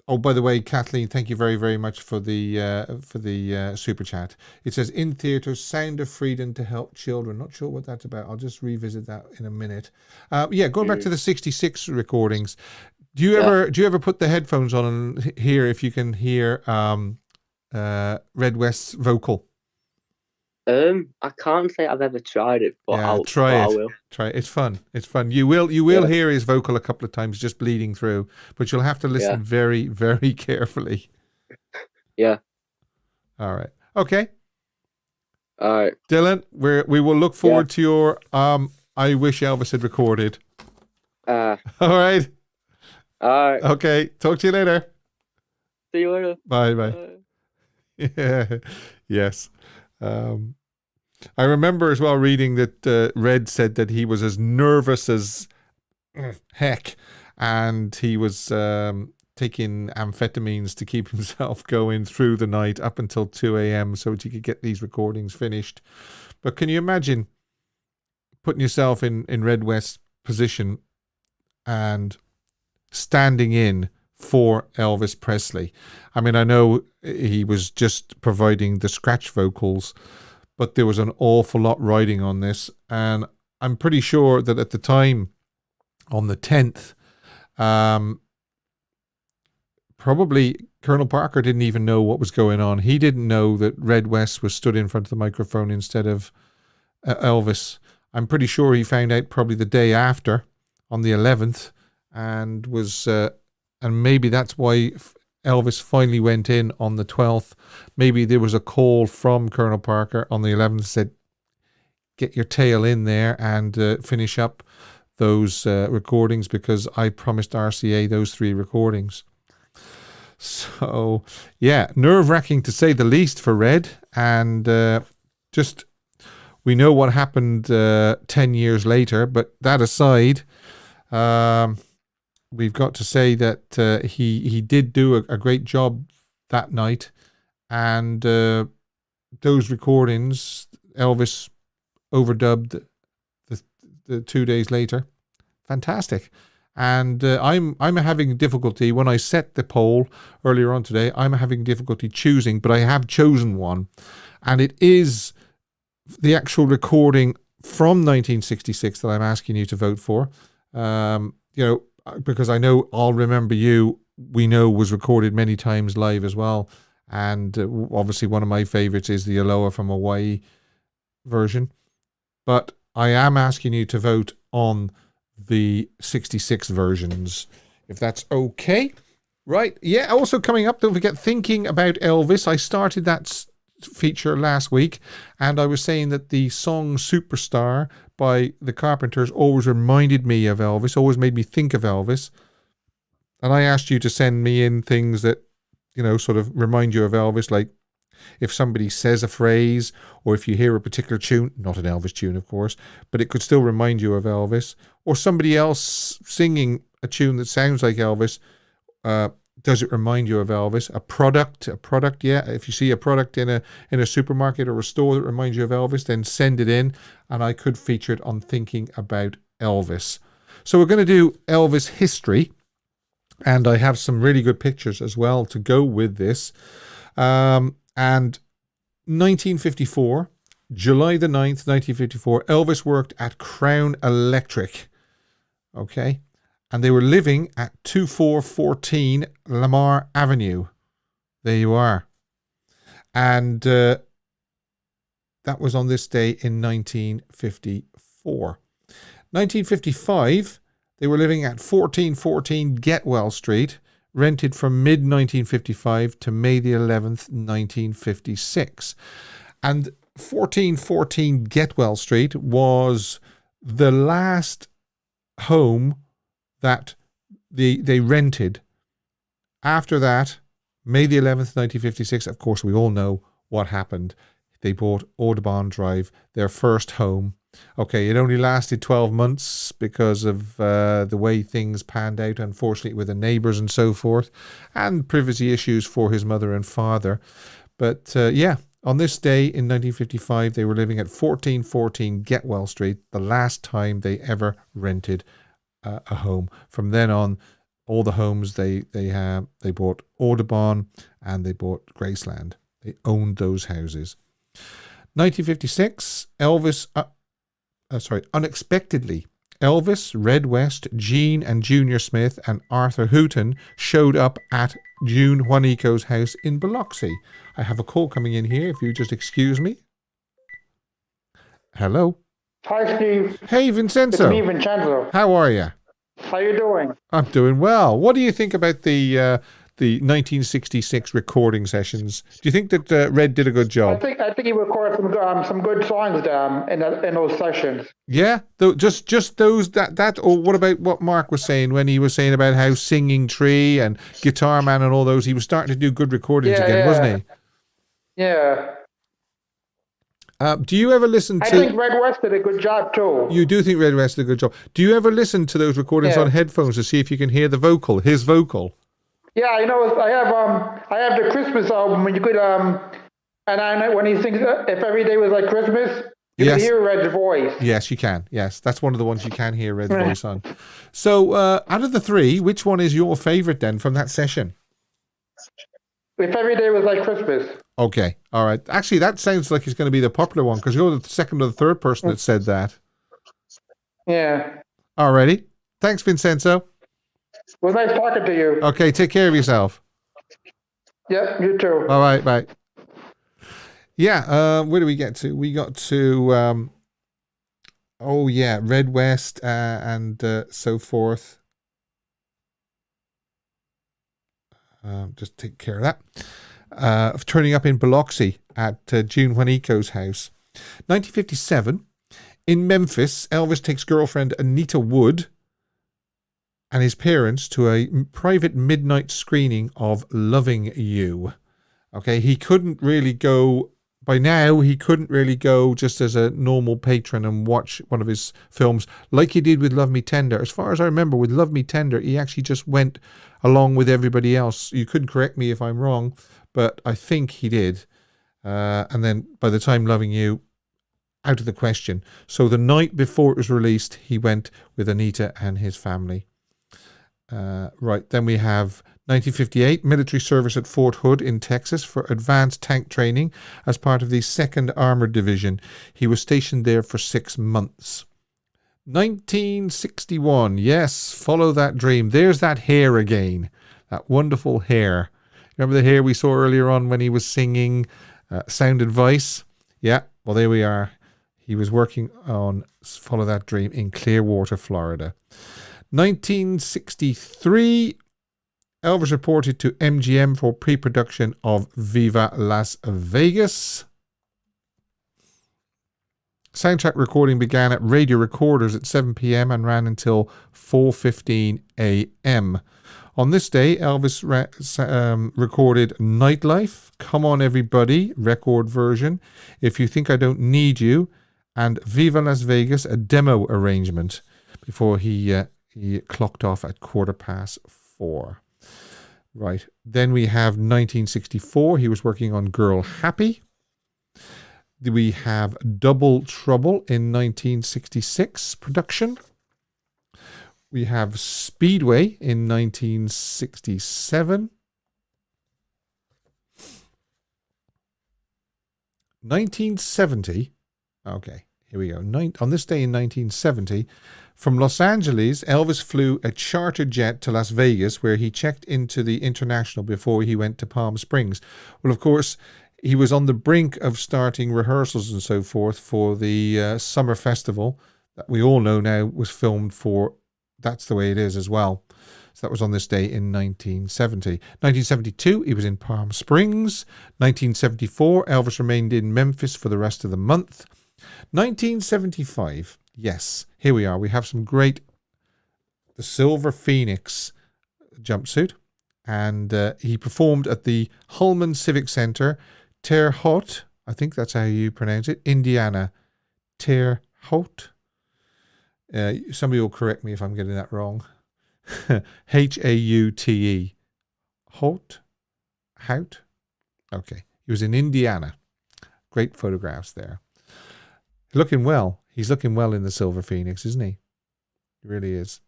Oh, by the way, Kathleen, thank you very, very much for the super chat. It says, in theaters, Sound of Freedom to help children. Not sure what that's about. I'll just revisit that in a minute. Going back to the 66 recordings. Do you ever put the headphones on and hear if you can hear Red West's vocal? I can't say I've ever tried it, but I will. Try it. It's fun. You will hear his vocal a couple of times just bleeding through, but you'll have to listen very, very carefully. Yeah. All right. Okay. All right. Dylan, we will look forward to your I wish Elvis had recorded. All right. All right. Okay. Talk to you later. See you later. Bye. Yeah. Yes. I remember as well reading that Red said that he was as nervous as heck, and he was taking amphetamines to keep himself going through the night up until 2 a.m. so that he could get these recordings finished. But can you imagine putting yourself in Red West's position and standing in for Elvis Presley? I mean, I know he was just providing the scratch vocals, but there was an awful lot riding on this. And I'm pretty sure that at the time, on the 10th, probably Colonel Parker didn't even know what was going on. He didn't know that Red West was stood in front of the microphone instead of Elvis. I'm pretty sure he found out probably the day after, on the 11th, and was... and maybe that's why Elvis finally went in on the 12th. Maybe there was a call from Colonel Parker on the 11th, said, get your tail in there and finish up those recordings, because I promised RCA those 3 recordings. So, yeah, nerve-wracking to say the least for Red. And we know what happened 10 years later, but that aside... we've got to say that he did do a great job that night, and those recordings, Elvis overdubbed the 2 days later. Fantastic. And I'm having difficulty when I set the poll earlier on today. I'm having difficulty choosing, but I have chosen one, and it is the actual recording from 1966 that I'm asking you to vote for. Because I know I'll Remember You, we know, was recorded many times live as well. And obviously one of my favorites is the Aloha from Hawaii version. But I am asking you to vote on the 66 versions, if that's okay. Right. Yeah, also coming up, don't forget, Thinking About Elvis. I started that feature last week, and I was saying that the song Superstar by the Carpenters always reminded me of Elvis, always made me think of Elvis. And I asked you to send me in things that, sort of remind you of Elvis, like if somebody says a phrase, or if you hear a particular tune, not an Elvis tune, of course, but it could still remind you of Elvis, or somebody else singing a tune that sounds like Elvis. Does it remind you of Elvis? A product, yeah. If you see a product in a supermarket or a store that reminds you of Elvis, then send it in, and I could feature it on Thinking About Elvis. So we're going to do Elvis history, and I have some really good pictures as well to go with this. And 1954, July the 9th, 1954, Elvis worked at Crown Electric. Okay. And they were living at 2414 Lamar Avenue. There you are. And that was on this day in 1954. 1955, they were living at 1414 Getwell Street, rented from mid-1955 to May the 11th, 1956. And 1414 Getwell Street was the last home that they rented. After that, May the 11th, 1956, of course, we all know what happened. They bought Audubon Drive, their first home. Okay, it only lasted 12 months because of the way things panned out, unfortunately, with the neighbours and so forth, and privacy issues for his mother and father. But on this day in 1955, they were living at 1414 Getwell Street, the last time they ever rented a home. From then on, all the homes they bought Audubon and they bought Graceland. They owned those houses. 1956, unexpectedly, Elvis, Red West, Gene and Junior Smith and Arthur Hooton showed up at June Juanico's house in Biloxi. I have a call coming in here, if you just excuse me. Hello. Hi, Steve. Hey, Vincenzo. It's me, Vincenzo. How are you? How you doing? I'm doing well. What do you think about the 1966 recording sessions? Do you think that Red did a good job? I think he recorded some good songs in those sessions. Yeah, just those that or what about what Mark was saying when he was saying about how Singing Tree and Guitar Man and all those, he was starting to do good recordings again, wasn't he? Yeah. Do you ever listen to... I think Red West did a good job too. You do think Red West did a good job. Do you ever listen to those recordings on headphones to see if you can hear his vocal? Yeah, I have the Christmas album when you could when he sings If Every Day Was Like Christmas, you can hear Red's voice. Yes, you can. Yes, that's one of the ones you can hear Red's voice on. So, out of the three, which one is your favorite then from that session? If Every Day Was Like Christmas. Okay, all right. Actually, that sounds like it's going to be the popular one because you're the second or the third person that said that. Yeah. Alrighty. Thanks, Vincenzo. It was nice talking to you. Okay, take care of yourself. Yep, you too. All right, bye. Yeah, where do we get to? We got to, Red West and so forth. Just take care of that. Of turning up in Biloxi at June Juanico's house. 1957, in Memphis, Elvis takes girlfriend Anita Wood and his parents to a private midnight screening of Loving You. Okay, he couldn't really go, by now, he couldn't really go just as a normal patron and watch one of his films like he did with Love Me Tender. As far as I remember, with Love Me Tender, he actually just went along with everybody else. You could correct me if I'm wrong, but I think he did. And then by the time Loving You, out of the question. So the night before it was released, he went with Anita and his family. Right, then we have 1958, military service at Fort Hood in Texas for advanced tank training as part of the 2nd Armored Division. He was stationed there for 6 months. 1961, yes, Follow That Dream. There's that hair again, that wonderful hair. Remember the hair we saw earlier on when he was singing Sound Advice? Yeah, well, there we are. He was working on Follow That Dream in Clearwater, Florida. 1963, Elvis reported to MGM for pre-production of Viva Las Vegas. Soundtrack recording began at Radio Recorders at 7 p.m. and ran until 4:15 a.m. On this day, Elvis recorded Nightlife, Come On Everybody, record version, If You Think I Don't Need You, and Viva Las Vegas, a demo arrangement, before he clocked off at 4:15. Right. Then we have 1964. He was working on Girl Happy. We have Double Trouble in 1966 production. We have Speedway in 1967. 1970. Okay, here we go. On this day in 1970, from Los Angeles, Elvis flew a charter jet to Las Vegas, where he checked into the International before he went to Palm Springs. Well, of course, he was on the brink of starting rehearsals and so forth for the summer festival, that we all know now was filmed for That's the Way It Is as well. So that was on this day in 1970. 1972, he was in Palm Springs. 1974, Elvis remained in Memphis for the rest of the month. 1975, yes, here we are. We have some great, the Silver Phoenix jumpsuit. And he performed at the Hulman Civic Center, Terre Haute, I think that's how you pronounce it, Indiana. Terre Haute. Somebody will correct me if I'm getting that wrong. Haute. Haute? Haute? Okay. He was in Indiana. Great photographs there. Looking well. He's looking well in the Silver Phoenix, isn't he? He really is.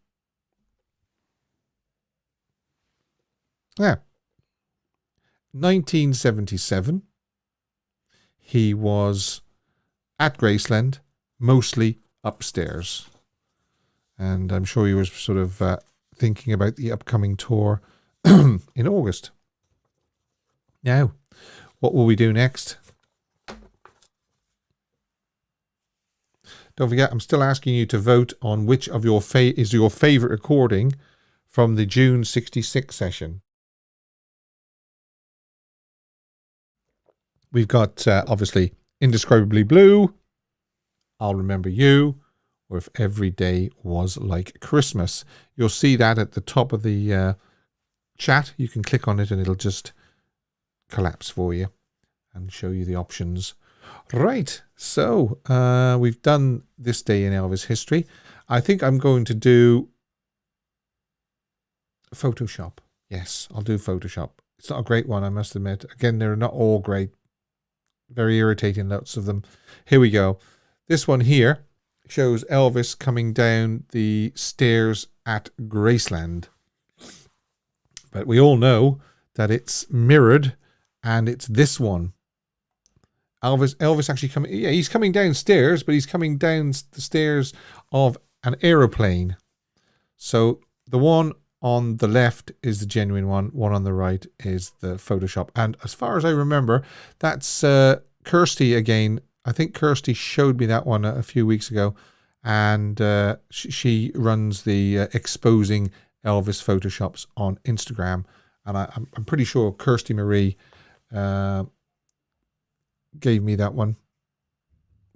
Yeah. 1977. He was at Graceland, mostly upstairs. And I'm sure he was sort of thinking about the upcoming tour in August. Now, what will we do next? Don't forget, I'm still asking you to vote on which of your is your favorite recording from the June 66 session. We've got, obviously, Indescribably Blue, I'll Remember You, or If Every Day Was Like Christmas. You'll see that at the top of the chat. You can click on it and it'll just collapse for you and show you the options. Right, so we've done this day in Elvis history. I think I'm going to do Photoshop. Yes, I'll do Photoshop. It's not a great one, I must admit. Again, they're not all great. Very irritating, lots of them. Here we go. This one here shows Elvis coming down the stairs at Graceland. But we all know that it's mirrored, and it's this one. Elvis actually coming, yeah, he's coming downstairs, but he's coming down the stairs of an aeroplane. So the one on the left is the genuine one on the right is the Photoshop. And as far as I remember, that's Kirsty again. I think Kirsty showed me that one a few weeks ago, and she runs the Exposing Elvis Photoshops on Instagram, and I'm pretty sure Kirsty Marie gave me that one.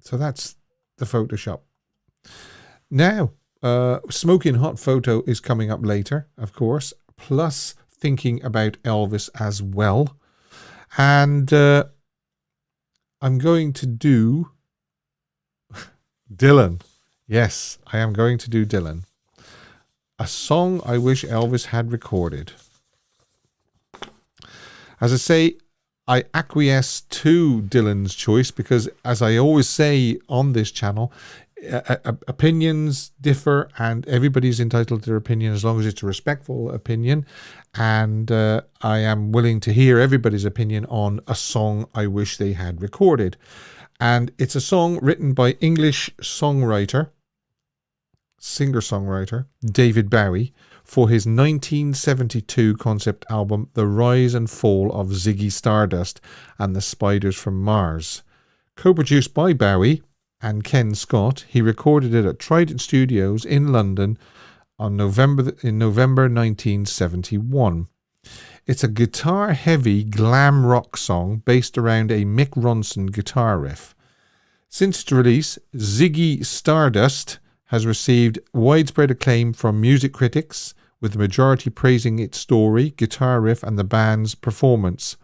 So that's the Photoshop. Now, Smoking Hot Photo is coming up later, of course, plus Thinking About Elvis as well. And I'm going to do Dylan. Yes, I am going to do Dylan. A song I wish Elvis had recorded. As I say, I acquiesce to Dylan's choice because, as I always say on this channel, opinions differ and everybody's entitled to their opinion as long as it's a respectful opinion. And I am willing to hear everybody's opinion on a song I wish they had recorded. And it's a song written by English singer-songwriter David Bowie for his 1972 concept album, The Rise and Fall of Ziggy Stardust and the Spiders from Mars. Co-produced by Bowie and Ken Scott, he recorded it at Trident Studios in London in November 1971. It's a guitar-heavy glam rock song based around a Mick Ronson guitar riff. Since its release, Ziggy Stardust has received widespread acclaim from music critics, with the majority praising its story, guitar riff, and the band's performance.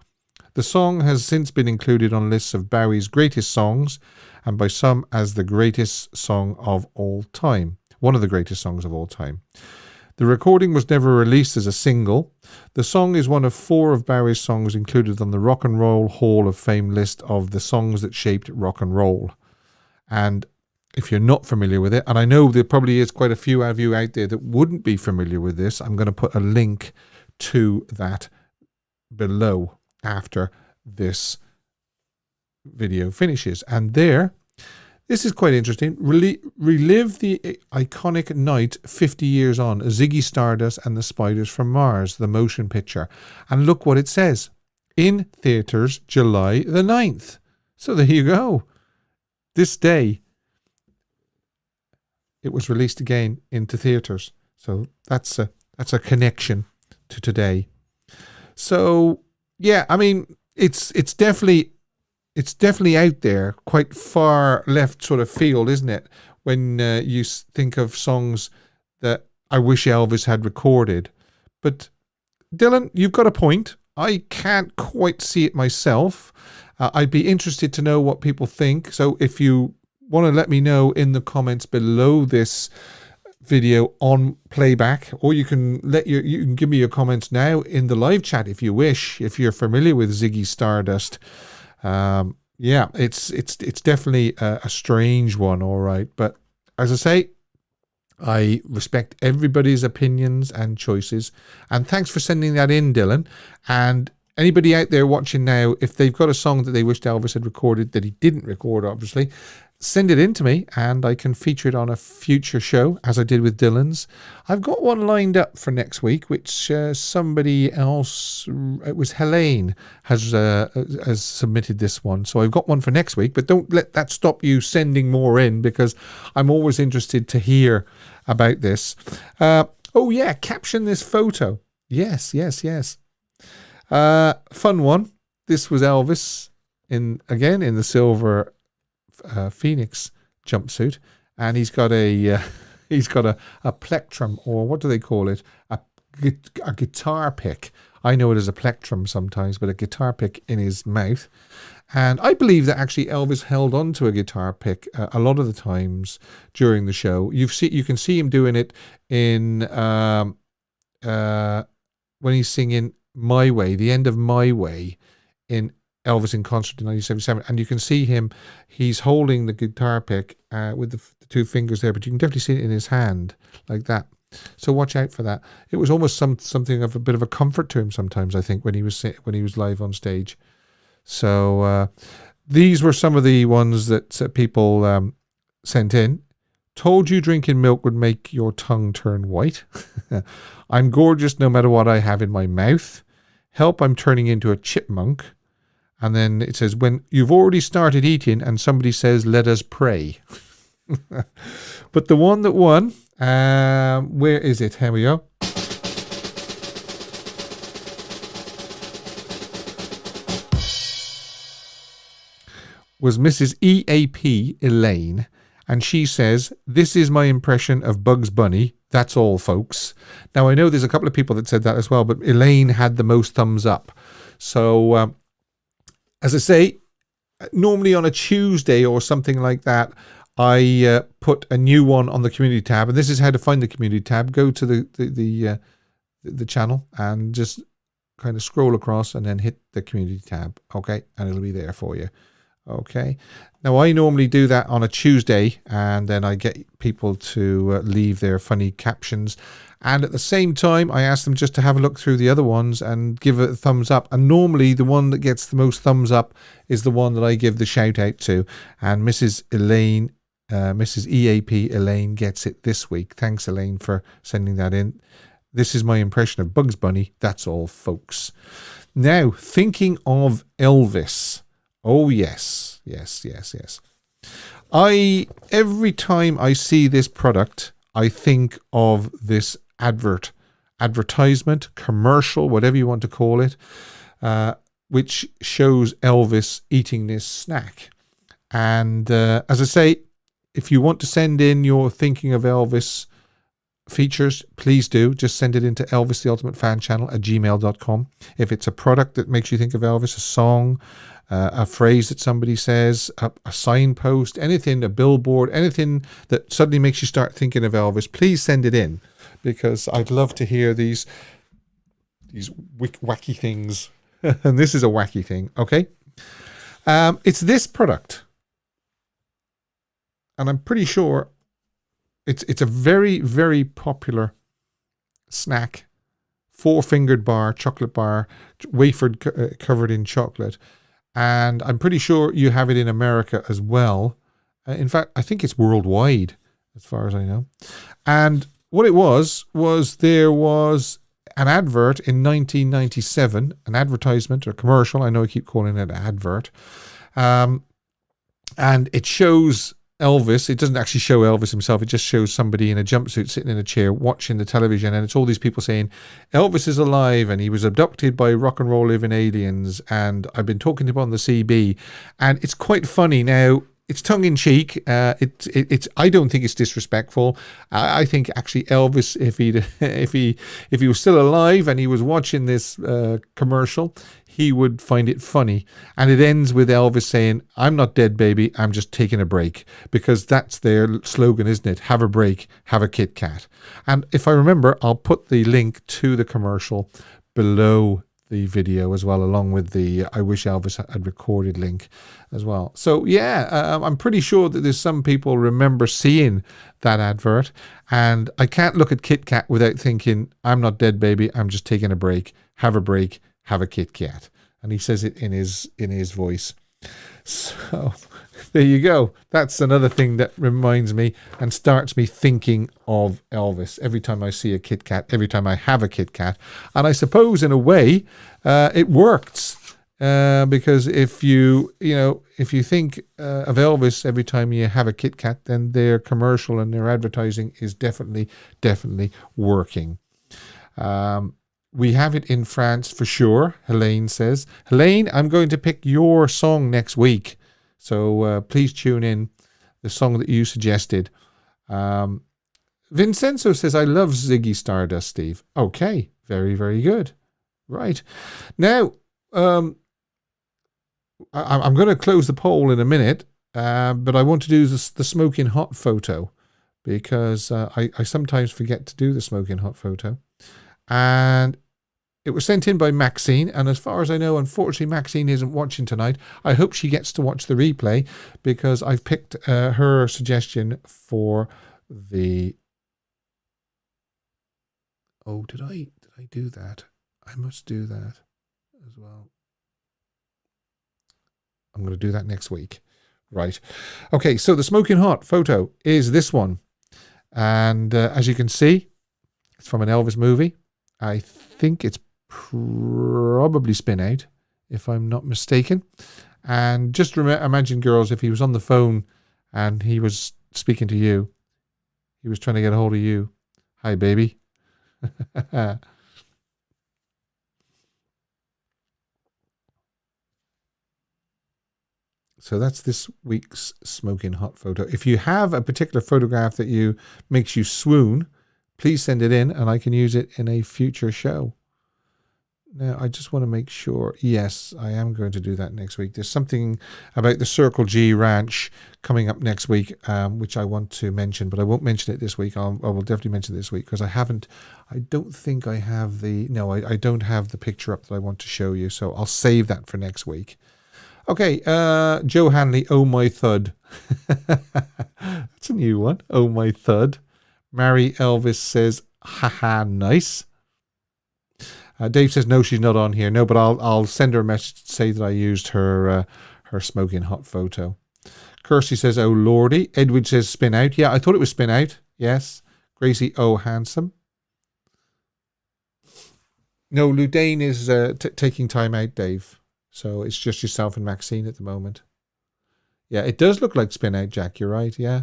The song has since been included on lists of Bowie's greatest songs, and by some as the greatest song of all time. One of the greatest songs of all time. The recording was never released as a single. The song is one of 4 of Bowie's songs included on the Rock and Roll Hall of Fame list of the songs that shaped rock and roll. And if you're not familiar with it, and I know there probably is quite a few of you out there that wouldn't be familiar with this, I'm going to put a link to that below after this video finishes. And there, this is quite interesting. Relive the iconic night 50 years on, Ziggy Stardust and the Spiders from Mars, the motion picture. And look what it says. In theaters, July the 9th. So there you go. This day, it was released again into theaters. So that's a connection to today. So yeah, I mean, it's definitely out there, quite far left sort of field, isn't it? When you think of songs that I wish Elvis had recorded. But Dylan, you've got a point. I can't quite see it myself. I'd be interested to know what people think. So if you want to let me know in the comments below this video on playback, or you can give me your comments now in the live chat if you wish, if you're familiar with Ziggy Stardust. Yeah, it's definitely a strange one, all right. But as I say, I respect everybody's opinions and choices. And thanks for sending that in, Dylan. And anybody out there watching now, if they've got a song that they wished Elvis had recorded that he didn't record, obviously, send it in to me and I can feature it on a future show, as I did with Dylan's. I've got one lined up for next week, which somebody else, it was Helene, has submitted this one. So I've got one for next week, but don't let that stop you sending more in, because I'm always interested to hear about this. Oh yeah, caption this photo. Yes. Fun one. This was Elvis in the silver Phoenix jumpsuit, and he's got a plectrum, or what do they call it? A guitar pick. I know it as a plectrum sometimes, but a guitar pick in his mouth. And I believe that actually Elvis held on to a guitar pick a lot of the times during the show. You can see him doing it in when he's singing My Way, the end of My Way in Elvis in Concert in 1977, and you can see him, he's holding the guitar pick with the two fingers there, but you can definitely see it in his hand like that. So watch out for that. It was almost something of a bit of a comfort to him sometimes, I think, when he was live on stage. So these were some of the ones that people sent in. Told you drinking milk would make your tongue turn white. I'm gorgeous no matter what I have in my mouth. Help, I'm turning into a chipmunk. And then it says, when you've already started eating and somebody says, let us pray. But the one that won, where is it? Here we go. Was Mrs. EAP Elaine. And she says, this is my impression of Bugs Bunny. That's all, folks. Now, I know there's a couple of people that said that as well, but Elaine had the most thumbs up. So, as I say, normally on a Tuesday or something like that, I put a new one on the community tab, and this is how to find the community tab. Go to the channel and just kind of scroll across and then hit the community tab, okay? And it'll be there for you, okay? Now, I normally do that on a Tuesday, and then I get people to leave their funny captions. And at the same time, I ask them just to have a look through the other ones and give it a thumbs up. And normally the one that gets the most thumbs up is the one that I give the shout out to. And Mrs. Elaine, Mrs. EAP Elaine gets it this week. Thanks, Elaine, for sending that in. This is my impression of Bugs Bunny. That's all, folks. Now, thinking of Elvis. Oh, yes. Every time I see this product, I think of this advertisement, commercial, whatever you want to call it, which shows Elvis eating this snack. And as I say, if you want to send in your thinking of Elvis features, please do. Just send it into elvistheultimatefanchannel@gmail.com. If it's a product that makes you think of Elvis, a song, a phrase that somebody says, a signpost, anything, a billboard, anything that suddenly makes you start thinking of Elvis, please send it in, because I'd love to hear these wacky things. And this is a wacky thing, okay? It's this product. And I'm pretty sure it's a very, very popular snack. 4-fingered bar, chocolate bar, wafered, covered in chocolate. And I'm pretty sure you have it in America as well. In fact, I think it's worldwide, as far as I know. And what it was there was an advert in 1997, an advertisement or commercial. I know I keep calling it an advert. And it shows Elvis. It doesn't actually show Elvis himself. It just shows somebody in a jumpsuit sitting in a chair watching the television, and it's all these people saying Elvis is alive and he was abducted by rock and roll living aliens, and I've been talking to him on the CB, and it's quite funny. Now, it's tongue in cheek. It's. I don't think it's disrespectful. I think actually Elvis, if he was still alive and he was watching this commercial, he would find it funny. And it ends with Elvis saying, "I'm not dead, baby. I'm just taking a break," because that's their slogan, isn't it? Have a break, have a Kit Kat. And if I remember, I'll put the link to the commercial below the video as well, along with the I wish Elvis had recorded link as well. So yeah, I'm pretty sure that there's some people remember seeing that advert, and I can't look at Kit Kat without thinking, I'm not dead, baby, I'm just taking a break, have a Kit Kat. And he says it in his voice. So there you go. That's another thing that reminds me and starts me thinking of Elvis every time I see a Kit Kat, every time I have a Kit Kat. And I suppose in a way it works because if you think of Elvis every time you have a Kit Kat, then their commercial and their advertising is definitely working. We have it in France for sure, Helene says. Helene, I'm going to pick your song next week. So please tune in, the song that you suggested. Vincenzo says, I love Ziggy Stardust, Steve. Okay, very, very good. Right. Now, I'm going to close the poll in a minute, but I want to do the smoking hot photo because I sometimes forget to do the smoking hot photo. And it was sent in by Maxine, and as far as I know, unfortunately, Maxine isn't watching tonight. I hope she gets to watch the replay because I've picked her suggestion for the... Oh, did I do that? I must do that as well. I'm going to do that next week. Right. Okay, so the smoking hot photo is this one. And as you can see, it's from an Elvis movie. I think it's probably Spin Out, if I'm not mistaken. And just imagine, girls, if he was on the phone and he was speaking to you, he was trying to get a hold of you. Hi, baby. So that's this week's smoking hot photo. If you have a particular photograph that makes you swoon, please send it in and I can use it in a future show. Now, I just want to make sure, yes, I am going to do that next week. There's something about the Circle G Ranch coming up next week, which I want to mention, but I won't mention it this week. I will definitely mention it this week because I don't think I have I don't have the picture up that I want to show you, so I'll save that for next week. Okay, Joe Hanley, Oh My Thud. That's a new one, Oh My Thud. Mary Elvis says, haha, nice. Dave says, no, she's not on here. No, but I'll send her a message to say that I used her smoking hot photo. Kirsty says, oh, lordy. Edward says, Spin Out. Yeah, I thought it was Spin Out. Yes. Gracie, oh, handsome. No, Ludane is taking time out, Dave. So it's just yourself and Maxine at the moment. Yeah, it does look like Spin Out, Jack. You're right, yeah.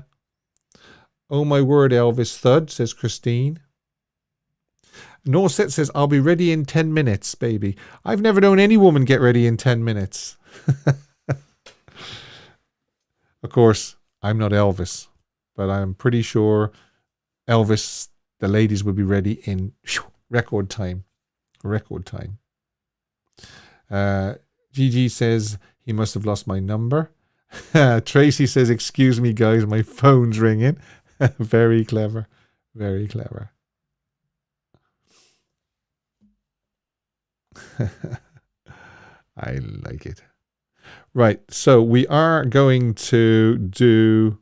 Oh, my word, Elvis Thud, says Christine. Norset says, I'll be ready in 10 minutes, baby. I've never known any woman get ready in 10 minutes. Of course, I'm not Elvis, but I'm pretty sure Elvis, the ladies will be ready in record time. Record time. Gigi says, he must have lost my number. Tracy says, excuse me, guys, my phone's ringing. Very clever. Very clever. I like it. Right, so we are going to do...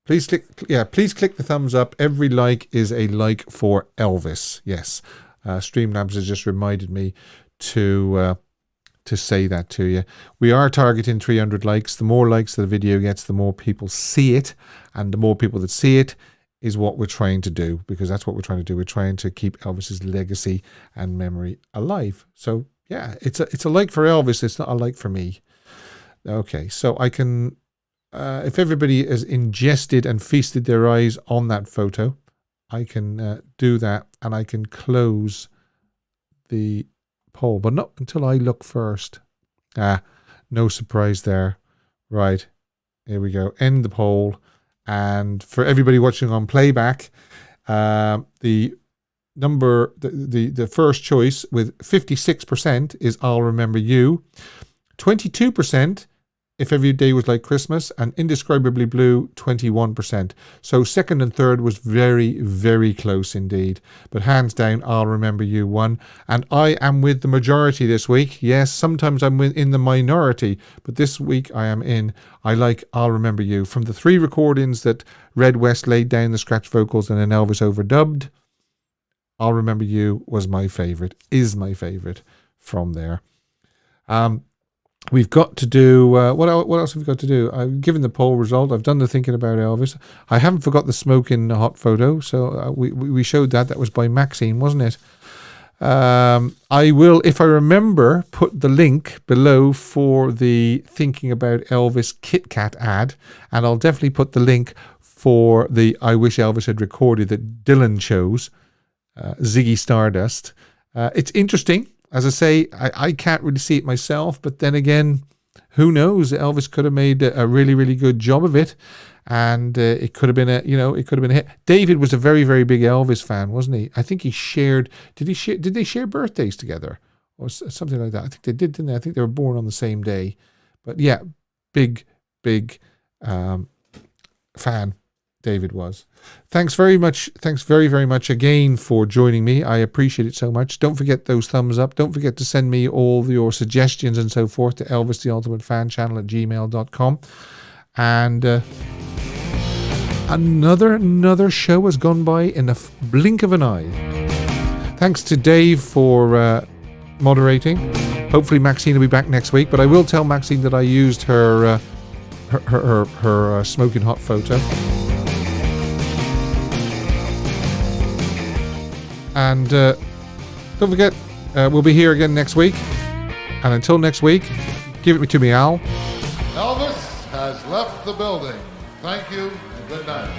Please click the thumbs up. Every like is a like for Elvis. Yes. Streamlabs has just reminded me to say that to you. We are targeting 300 likes. The more likes the video gets, the more people see it. And the more people that see it is what we're trying to do, because that's what we're trying to do. We're trying to keep Elvis's legacy and memory alive. So yeah, it's a like for Elvis. It's not a like for me. Okay, so I can if everybody has ingested and feasted their eyes on that photo, I can do that, and I can close the poll, but not until I look first. No surprise there. Right, here we go. End the poll. And for everybody watching on playback, the first choice with 56% is I'll Remember You. 22% If Every Day Was Like Christmas, and Indescribably Blue, 21%. So second and third was very, very close indeed. But hands down, I'll Remember You won. And I am with the majority this week. Yes, sometimes I'm in the minority, but this week I like I'll Remember You. From the 3 recordings that Red West laid down the scratch vocals and then Elvis overdubbed, I'll Remember You was my favourite, is my favourite from there. We've got to do, what else have we got to do? I've given the poll result. I've done the thinking about Elvis. I haven't forgot the smoking hot photo. So we showed that. That was by Maxine, wasn't it? I will, if I remember, put the link below for the Thinking About Elvis Kit Kat ad. And I'll definitely put the link for the I Wish Elvis Had Recorded that Dylan chose, Ziggy Stardust. It's interesting. As I say, I can't really see it myself, but then again, who knows? Elvis could have made a really, really good job of it, and it could have been a hit. David was a very, very big Elvis fan, wasn't he? I think he shared. Did they share birthdays together or something like that? I think they did, didn't they? I think they were born on the same day. But yeah, big fan. David was. Thanks very much. Thanks very, very much again for joining me. I appreciate it so much. Don't forget those thumbs up. Don't forget to send me all your suggestions and so forth to elvistheultimatefan@gmail.com. And another show has gone by in the blink of an eye. Thanks to Dave for moderating. Hopefully Maxine will be back next week, but I will tell Maxine that I used her smoking hot photo. And don't forget, we'll be here again next week. And until next week, give it to me, Al. Elvis has left the building. Thank you and good night.